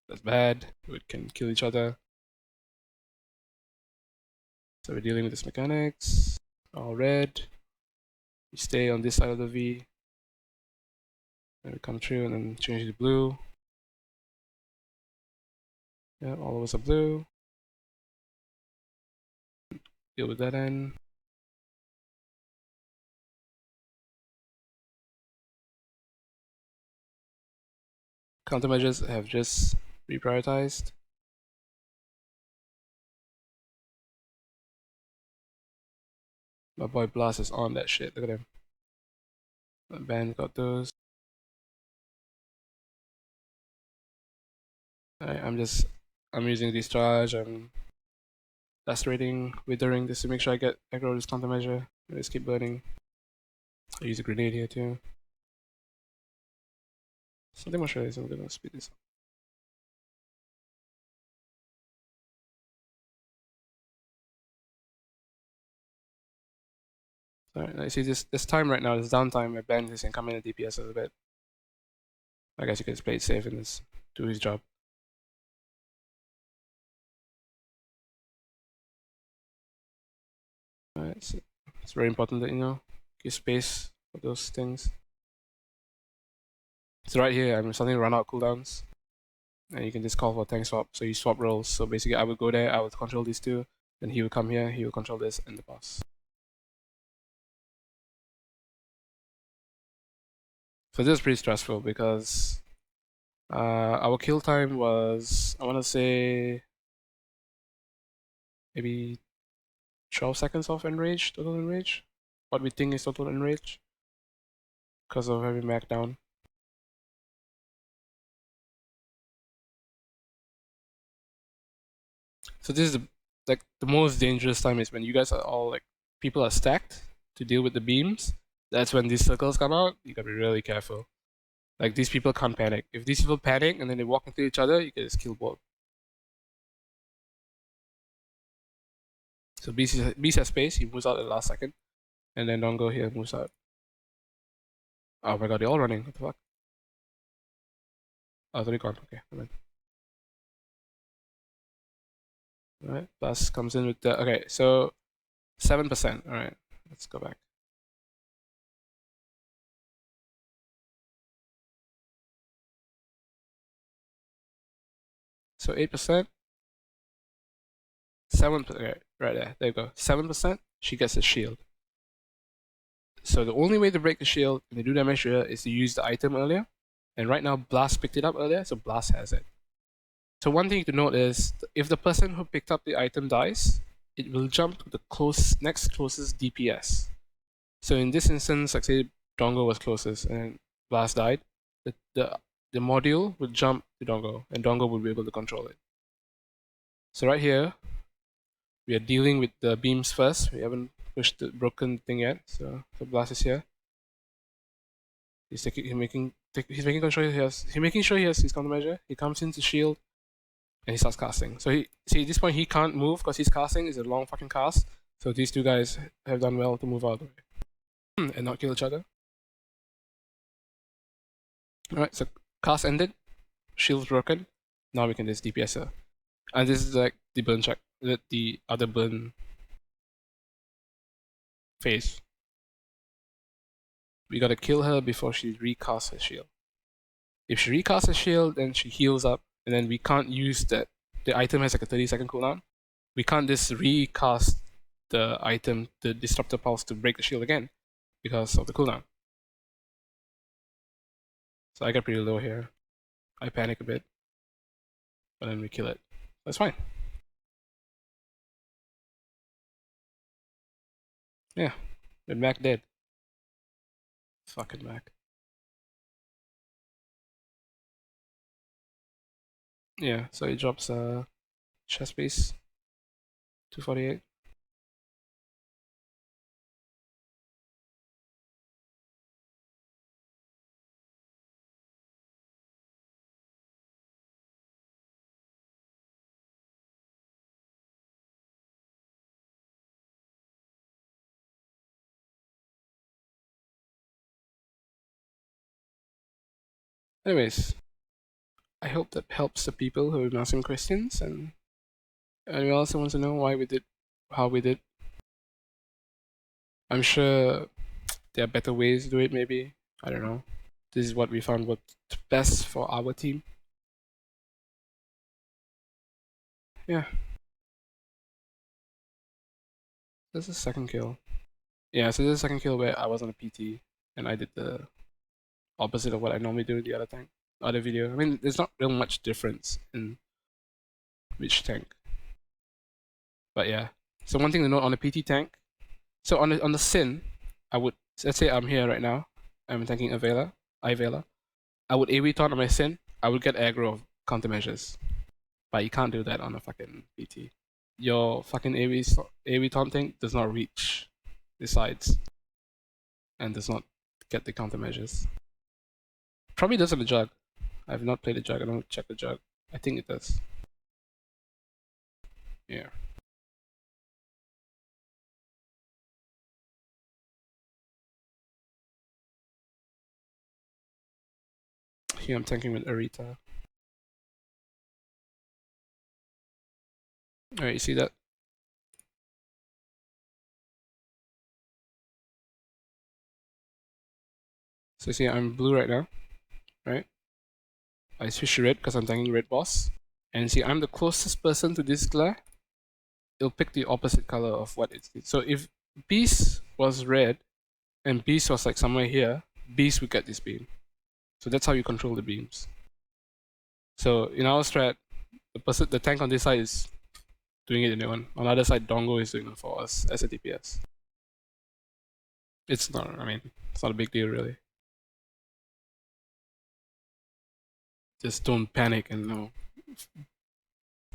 That's bad. We can kill each other. So we're dealing with this mechanics. All red. We stay on this side of the V. And we come through and then change it to blue. Yeah, all of us are blue. Deal with that end. Countermeasures have just reprioritized. My boy Blast is on that shit. Look at him. My band got those. I'm using discharge. I'm lacerating, withering this to make sure I get aggro this countermeasure. I just keep burning. I use a grenade here too. Something more sure is I'm gonna speed this up. Alright, I see this time right now, this downtime, my band is incoming at DPS a little bit. I guess you could play it safe and just do his job. Alright, so it's very important that give space for those things. So right here, I'm starting to run out cooldowns. And you can just call for tank swap, so you swap roles. So basically I would go there, I would control these two, then he would come here, he would control this, and the boss. So this is pretty stressful because our kill time was, I want to say, maybe 12 seconds of enrage, total enrage. What we think is total enrage because of having Mac down. So this is the most dangerous time is when you guys are all people are stacked to deal with the beams. That's when these circles come out. You gotta be really careful. Like these people can't panic. If these people panic and then they walk into each other, you can just kill both. So Beast has space. He moves out at the last second, and then Dongo here moves out. Oh my god, they're all running. What the fuck? Oh, they're gone. Okay, come in. Alright, Bus comes in with the. Okay, so 7%. Alright, let's go back. So 8%. 7%. Okay, right there. There you go. 7%. She gets a shield. So the only way to break the shield and to do damage here is to use the item earlier. And right now, Blast picked it up earlier, so Blast has it. So one thing to note is, if the person who picked up the item dies, it will jump to the next closest DPS. So in this instance, like say Dongo was closest and Blast died, the module would jump to Dongo, and Dongo would be able to control it. So right here, we are dealing with the beams first. We haven't pushed the broken thing yet, so the Blast is here. He's making sure he has his countermeasure. He comes into shield, and he starts casting. So at this point he can't move because he's casting. It's a long fucking cast. So these two guys have done well to move out of the way and not kill each other. Alright, so cast ended, shield's broken. Now we can just DPS her. And this is like the burn check, the other burn phase. We gotta kill her before she recasts her shield. If she recasts her shield, then she heals up, and then we can't use that. The item has like a 30-second cooldown. We can't just recast the item, the Disruptor Pulse, to break the shield again because of the cooldown. So I get pretty low here. I panic a bit, but then we kill it. That's fine. Yeah, with Mac dead. Fucking Mac. Yeah, so he drops chest piece, 248. Anyways, I hope that helps the people who are asking questions, and anyone else who wants to know why we did, how we did. I'm sure there are better ways to do it, maybe. I don't know. This is what we found worked best for our team. Yeah. This is second kill. Yeah, so this is second kill where I was on a PT and I did the opposite of what I normally do in the other video. I mean, there's not real much difference in which tank. But yeah. So one thing to note on the PT tank. So on the Sin, I would, let's say I'm here right now. I'm tanking Aivela. I would AoE taunt on my Sin. I would get aggro of countermeasures. But you can't do that on a fucking PT. Your fucking AoE taunting does not reach the sides and does not get the countermeasures. Probably does on the Jug. I have not played the Jug. I don't check the Jug. I think it does. Yeah. Here I'm tanking with Arita. Alright, you see that? So you see I'm blue right now, right? I switch to red because I'm tanking red boss. And see I'm the closest person to this glare. It'll pick the opposite color of what it's. So if Beast was red and Beast was like somewhere here, Beast would get this beam. So that's how you control the beams. So in our strat, the tank on this side is doing it in one. On the other side, Dongo is doing it for us as a DPS. It's not, I mean, it's not a big deal really. Just don't panic and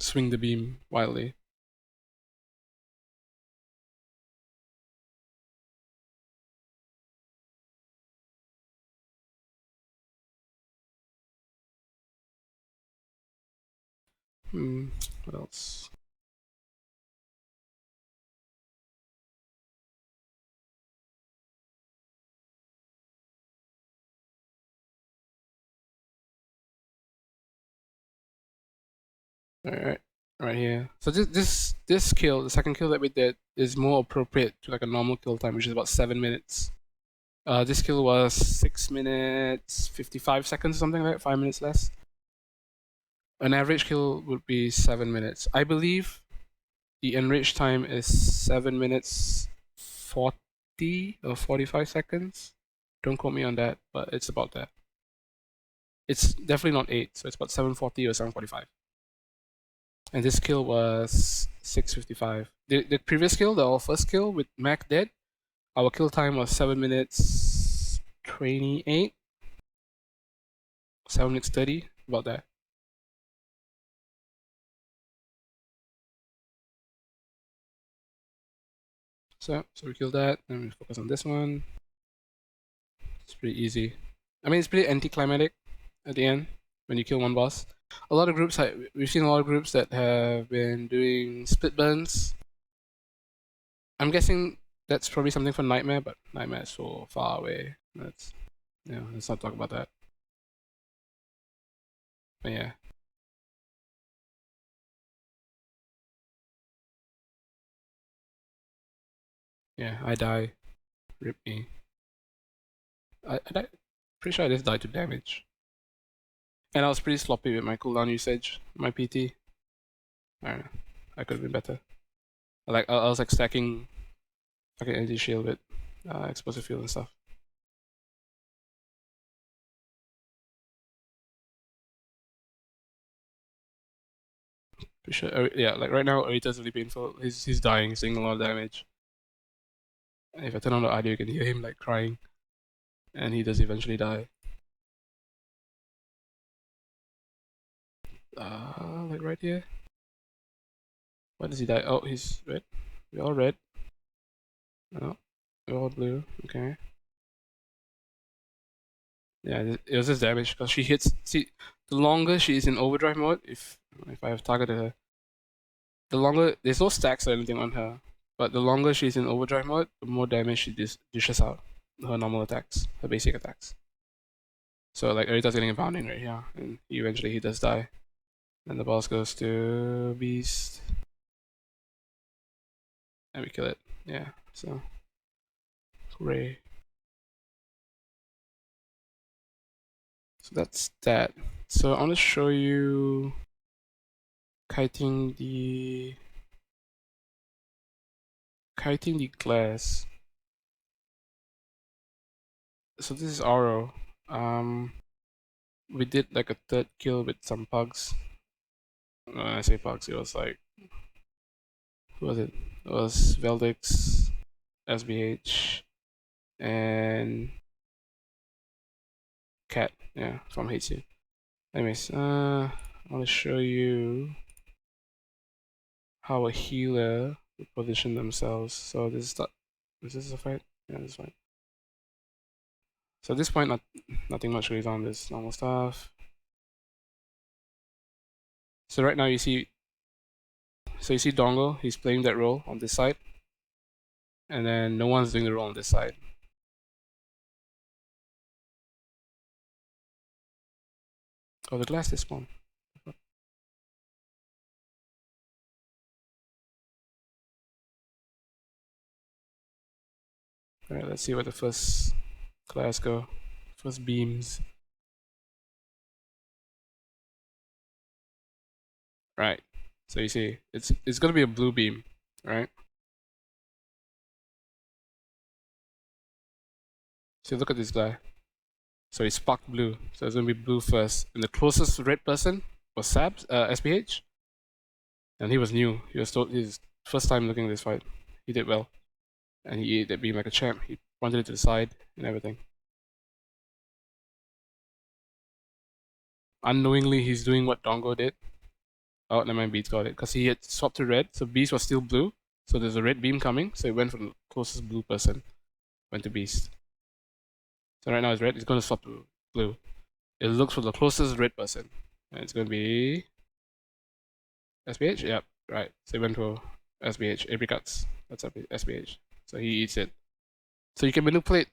swing the beam wildly. What else? Alright, right here. So this kill, the second kill that we did, is more appropriate to like a normal kill time, which is about 7 minutes. This kill was 6 minutes 55 seconds or something like that, 5 minutes less. An average kill would be 7 minutes. I believe the enriched time is 7 minutes 40 or 45 seconds. Don't quote me on that, but it's about that. It's definitely not 8, so it's about 740 or 745. And this kill was 6:55. The previous kill, our first kill with Mac dead, our kill time was 7 minutes 28. 7 minutes 30, about that. So we kill that, and we focus on this one. It's pretty easy. I mean, it's pretty anticlimactic at the end when you kill one boss. A lot of groups, we've seen a lot of groups that have been doing split burns. I'm guessing that's probably something for Nightmare, but Nightmare is so far away. Let's not talk about that. But yeah. Yeah, I die. Rip me. I died. Pretty sure I just died to damage. And I was pretty sloppy with my cooldown usage, my PT. I don't know. I could have been better. I was like stacking fucking energy shield with explosive field and stuff. Pretty sure, yeah, like right now, Arita's really painful. He's dying, he's doing a lot of damage. And if I turn on the audio, you can hear him like crying. And he does eventually die. Like right here. Why does he die? Oh, he's red. We're all red. Oh, we're all blue. Okay. Yeah, it was just damage because she hits. See, the longer she is in overdrive mode, if I have targeted her, the longer there's no stacks or anything on her, but the longer she's in overdrive mode, the more damage she dishes out her normal attacks, her basic attacks. So like Arita's getting a pounding right here, and eventually he does die. Then the boss goes to Beast, and we kill it. Yeah, so hooray. So that's that. So I want to show you kiting the glass. So this is Aro. We did like a third kill with some pugs. When I say pugs, it was like, who was it? It was Veldix, SBH, and Cat. Yeah, from HC. Anyways, I want to show you how a healer would position themselves. So this is a fight? Yeah, this is a fight. So at this point, nothing much goes on. This normal stuff. So right now you see Dongo. He's playing that role on this side, and then no one's doing the role on this side. Oh, the glass is spawned. All right, let's see where the first glass go. First beams. Right. So you see, it's gonna be a blue beam, right? So look at this guy. So he sparked blue. So it's gonna be blue first. And the closest red person was SPH. And he was new. He was told his first time looking at this fight. He did well. And he ate that beam like a champ. He pointed it to the side and everything. Unknowingly, he's doing what Dongo did. Oh, never mind, Beats got it. Because he had swapped to red, so Beast was still blue. So there's a red beam coming, so he went for the closest blue person. Went to Beast. So right now it's red, he's going to swap to blue. It looks for the closest red person. And it's going to be SBH? Yep, right. So he went for SBH. Apricots. That's SBH. So he eats it. So you can manipulate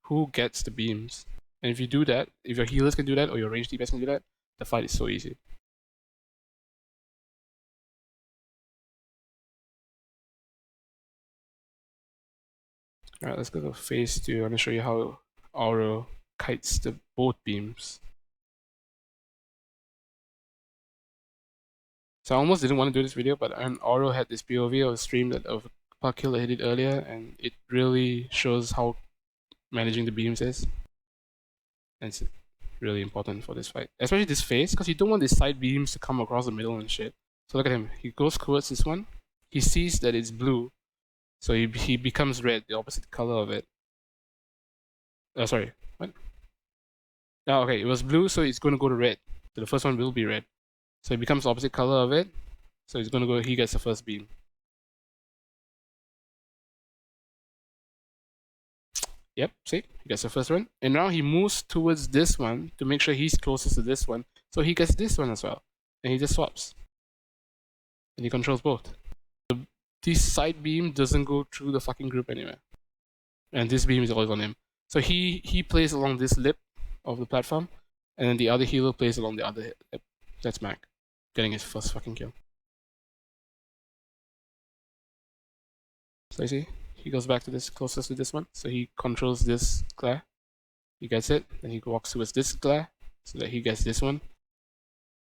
who gets the beams. And if you do that, if your healers can do that, or your range DPS can do that, the fight is so easy. Alright, let's go to phase 2. I'm going to show you how Auro kites the both beams. So I almost didn't want to do this video, but Auro had this POV of a stream that of a puck kill that he did earlier, and it really shows how managing the beams is. And it's really important for this fight. Especially this phase, because you don't want these side beams to come across the middle and shit. So look at him. He goes towards this one. He sees that it's blue, so he becomes red, the opposite color of it. Sorry, what? Oh, okay, it was blue, so it's going to go to red. So the first one will be red. So it becomes the opposite color of it. So he's going to go, he gets the first beam. Yep, see? He gets the first one. And now he moves towards this one to make sure he's closest to this one. So he gets this one as well. And he just swaps. And he controls both. This side beam doesn't go through the fucking group anywhere. And this beam is always on him. So he plays along this lip of the platform. And then the other healer plays along the other lip. That's Mac. Getting his first fucking kill. So you see? He goes back to this closest to this one. So he controls this glare. He gets it. Then he walks towards this glare. So that he gets this one.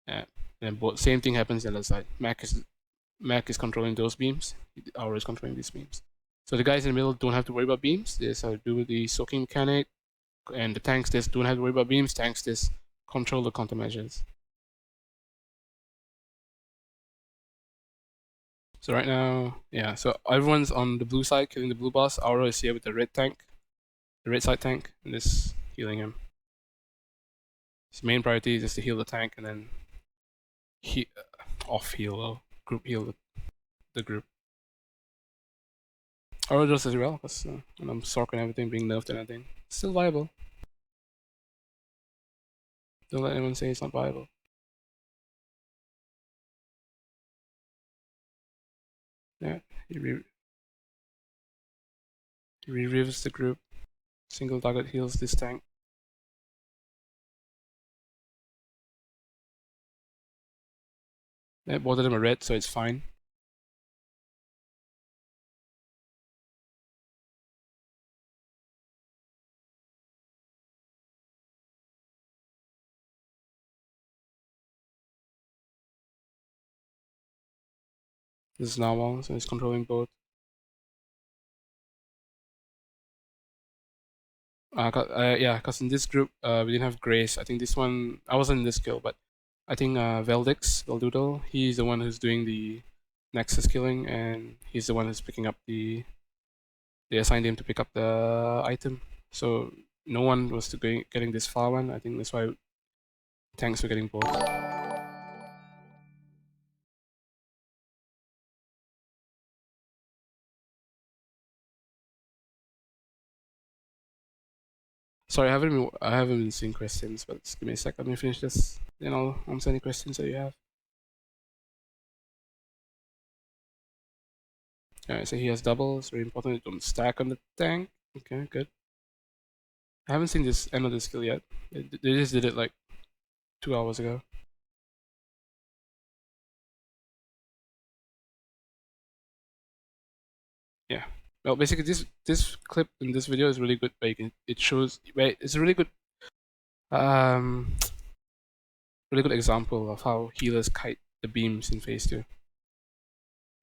And then both same thing happens on the other side. Mac is controlling those beams. Aura is controlling these beams. So the guys in the middle don't have to worry about beams. They just have to do the soaking mechanic. And the tanks just don't have to worry about beams. Tanks just control the countermeasures. So right now, yeah, so everyone's on the blue side killing the blue boss. Aura is here with the red tank. The red side tank. And this healing him. His main priority is just to heal the tank and then off heal, group heal the group. Or just as well, because when I'm Sork and everything being nerfed and everything, it's still viable. Don't let anyone say it's not viable. Yeah, he re-revs the group. Single target heals this tank. Yeah, both of them are red, so it's fine. This is normal, so he's controlling both. Yeah, because in this group, we didn't have Grace. I think this one, I wasn't in this skill, but I think Veldoodle, he's the one who's doing the Nexus killing, and he's the one who's picking up they assigned him to pick up the item. So no one was getting this far one. I think that's why tanks were getting both. Sorry, I haven't been seeing questions, but just give me a sec. Let me finish this. Then I'll answer any questions that you have. Alright, so he has doubles. Very important. You don't stack on the tank. Okay, good. I haven't seen this end of the skill yet. They just did it like 2 hours ago. Yeah. Well, basically, this clip in this video is really good. It's a really good really good example of how healers kite the beams in phase 2.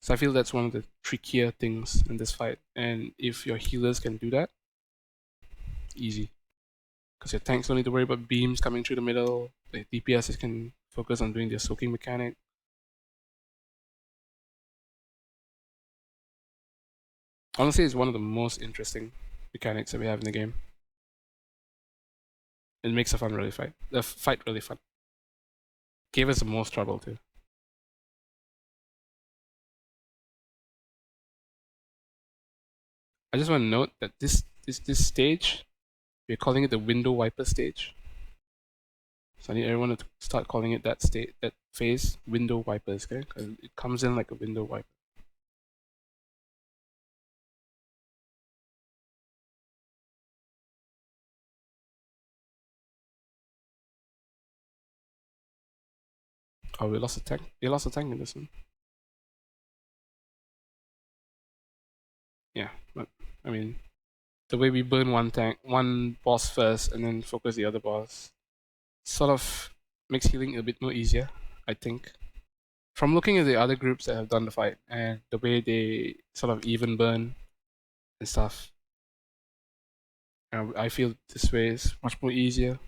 So I feel that's one of the trickier things in this fight. And if your healers can do that, easy. Because your tanks don't need to worry about beams coming through the middle. The DPSs can focus on doing their soaking mechanic. Honestly, it's one of the most interesting mechanics that we have in the game. It makes the fight really fun. Gave us the most trouble too. I just want to note that this stage, we're calling it the window wiper stage. So I need everyone to start calling it that phase, window wipers, okay? Because it comes in like a window wiper. Oh, we lost a tank. We lost a tank in this one. Yeah, but I mean, the way we burn one boss first, and then focus the other boss, sort of makes healing a bit more easier, I think. From looking at the other groups that have done the fight and the way they sort of even burn and stuff, I feel this way is much more easier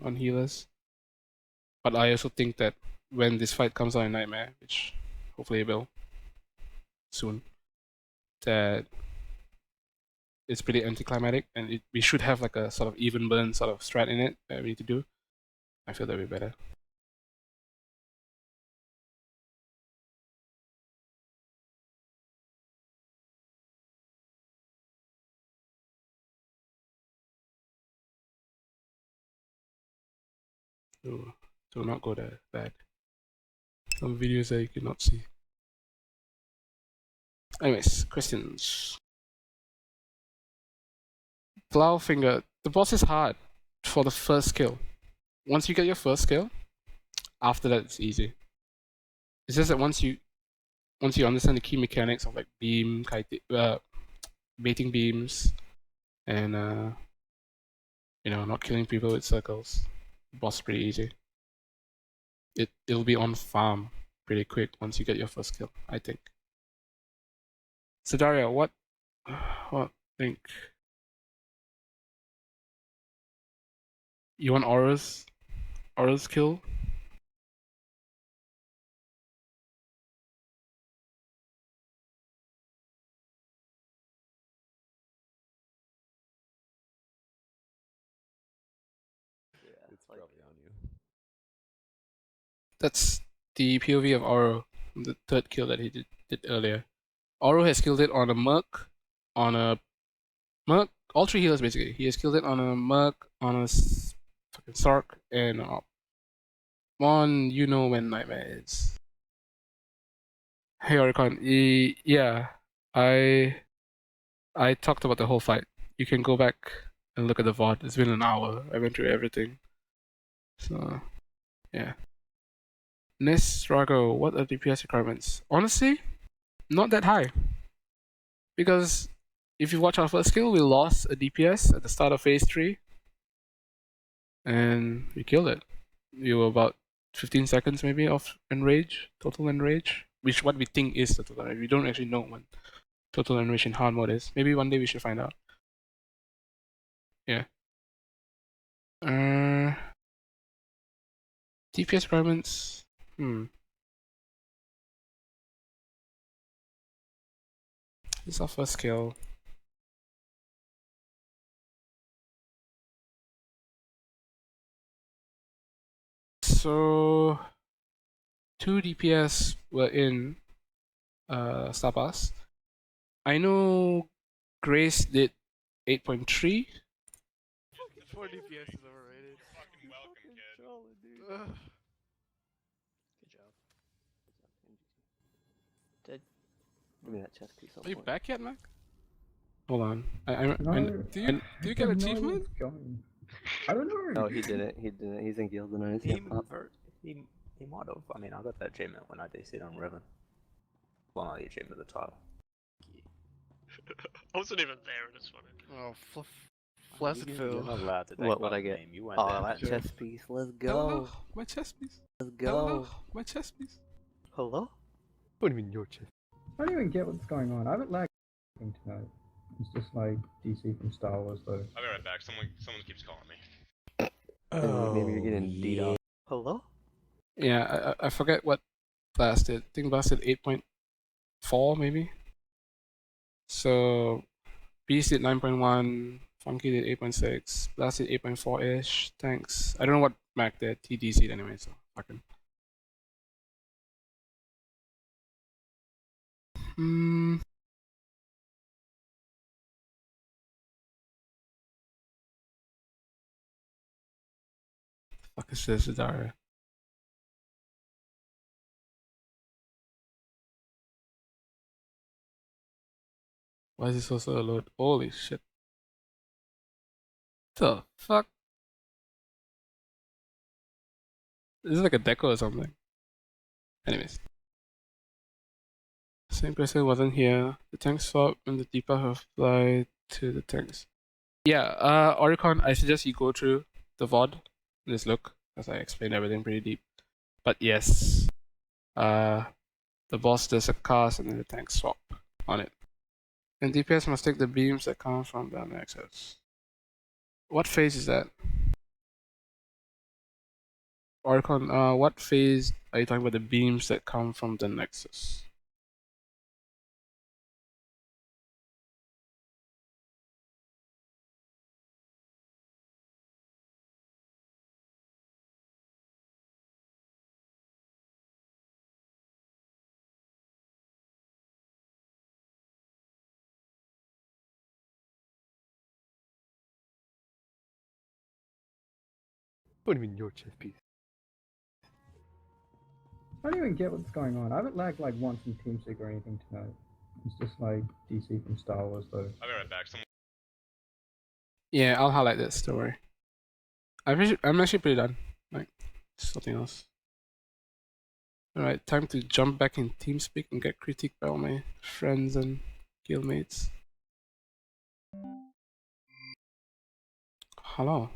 on healers. But I also think that when this fight comes out in Nightmare, which hopefully it will soon, that it's pretty anticlimactic, and we should have like a sort of even burn sort of strat in it that we need to do. I feel that would be better. So, do not go that bad. Some videos that you cannot see. Anyways, questions. Plow Finger. The boss is hard for the first kill. Once you get your first kill, after that it's easy. It's just that once you understand the key mechanics of like baiting beams, and not killing people with circles, the boss is pretty easy. It'll be on farm pretty quick once you get your first kill, I think. So Daria, what think? You want Aura's kill? It's probably on you. That's the POV of Oro, the third kill that he did earlier. Oro has killed it on a Merc, all three healers basically. He has killed it on a Merc, on a fucking Sark, and one you know when Nightmare is. Hey Oricon, yeah, I talked about the whole fight. You can go back and look at the VOD. It's been an hour. I went through everything. So, yeah. Nisrago, what are DPS requirements? Honestly, not that high. Because if you watch our first skill, we lost a DPS at the start of phase 3. And we killed it. We were about 15 seconds maybe off enrage, total enrage. what we think is the total. Right? We don't actually know what total animation hard mode is. Maybe one day we should find out. Yeah. DPS requirements. This is our first skill. So 2 DPS were in Star Pass. I know Grace did 8.3. 4 DPS is overrated. Fucking welcome, kid. Good job. Did give me that chest piece. Are you back yet, Mac? Hold on. No, do you get achievement? I don't know. No, he didn't. He didn't. He's in guild and I didn't see him pop. He might have. I mean, I got that achievement when I DC'd on Riven. Well, not the achievement, the title. I wasn't even there in this one. Oh, Pleasantville. You're not allowed to take What part I in the get? game. You weren't Oh, there. that chest piece. Let's Hello, go. my chest piece. Let's Hello, go. my chest piece. Hello? What do you mean your chest? I don't even get what's going on. I haven't lagged anything tonight. It's just like DC from Star Wars, though. I'll be right back. Someone keeps calling me. Maybe you're getting DDoS. Hello? Yeah, I forget what Blast did. I think Blast did 8.4 maybe. So Beast did 9.1, Funky did 8.6, Blast did 8.4-ish. Thanks. I don't know what Mac did. He DC'd anyway, so fuck him. Fuck is this, Zadara? Why is this also a load? Holy shit. The fuck? This is like a deco or something. Anyways. Same person wasn't here. The tank swap and the debuff have applied to the tanks. Yeah, Oricon, I suggest you go through the VOD. Just look, because I explained everything pretty deep. But yes, the boss does a cast and then the tank swap on it. And DPS must take the beams that come from the nexus. What phase is that? Oricon, what phase are you talking about the beams that come from the nexus? What do you mean your chest piece? I don't even get what's going on. I haven't lagged like once in TeamSpeak or anything tonight. It's just like DC from Star Wars, though. I'll be right back. Yeah, I'll highlight this, don't worry. I'm actually pretty done. Like, something else. Alright, time to jump back in TeamSpeak and get critiqued by all my friends and guildmates. Hello.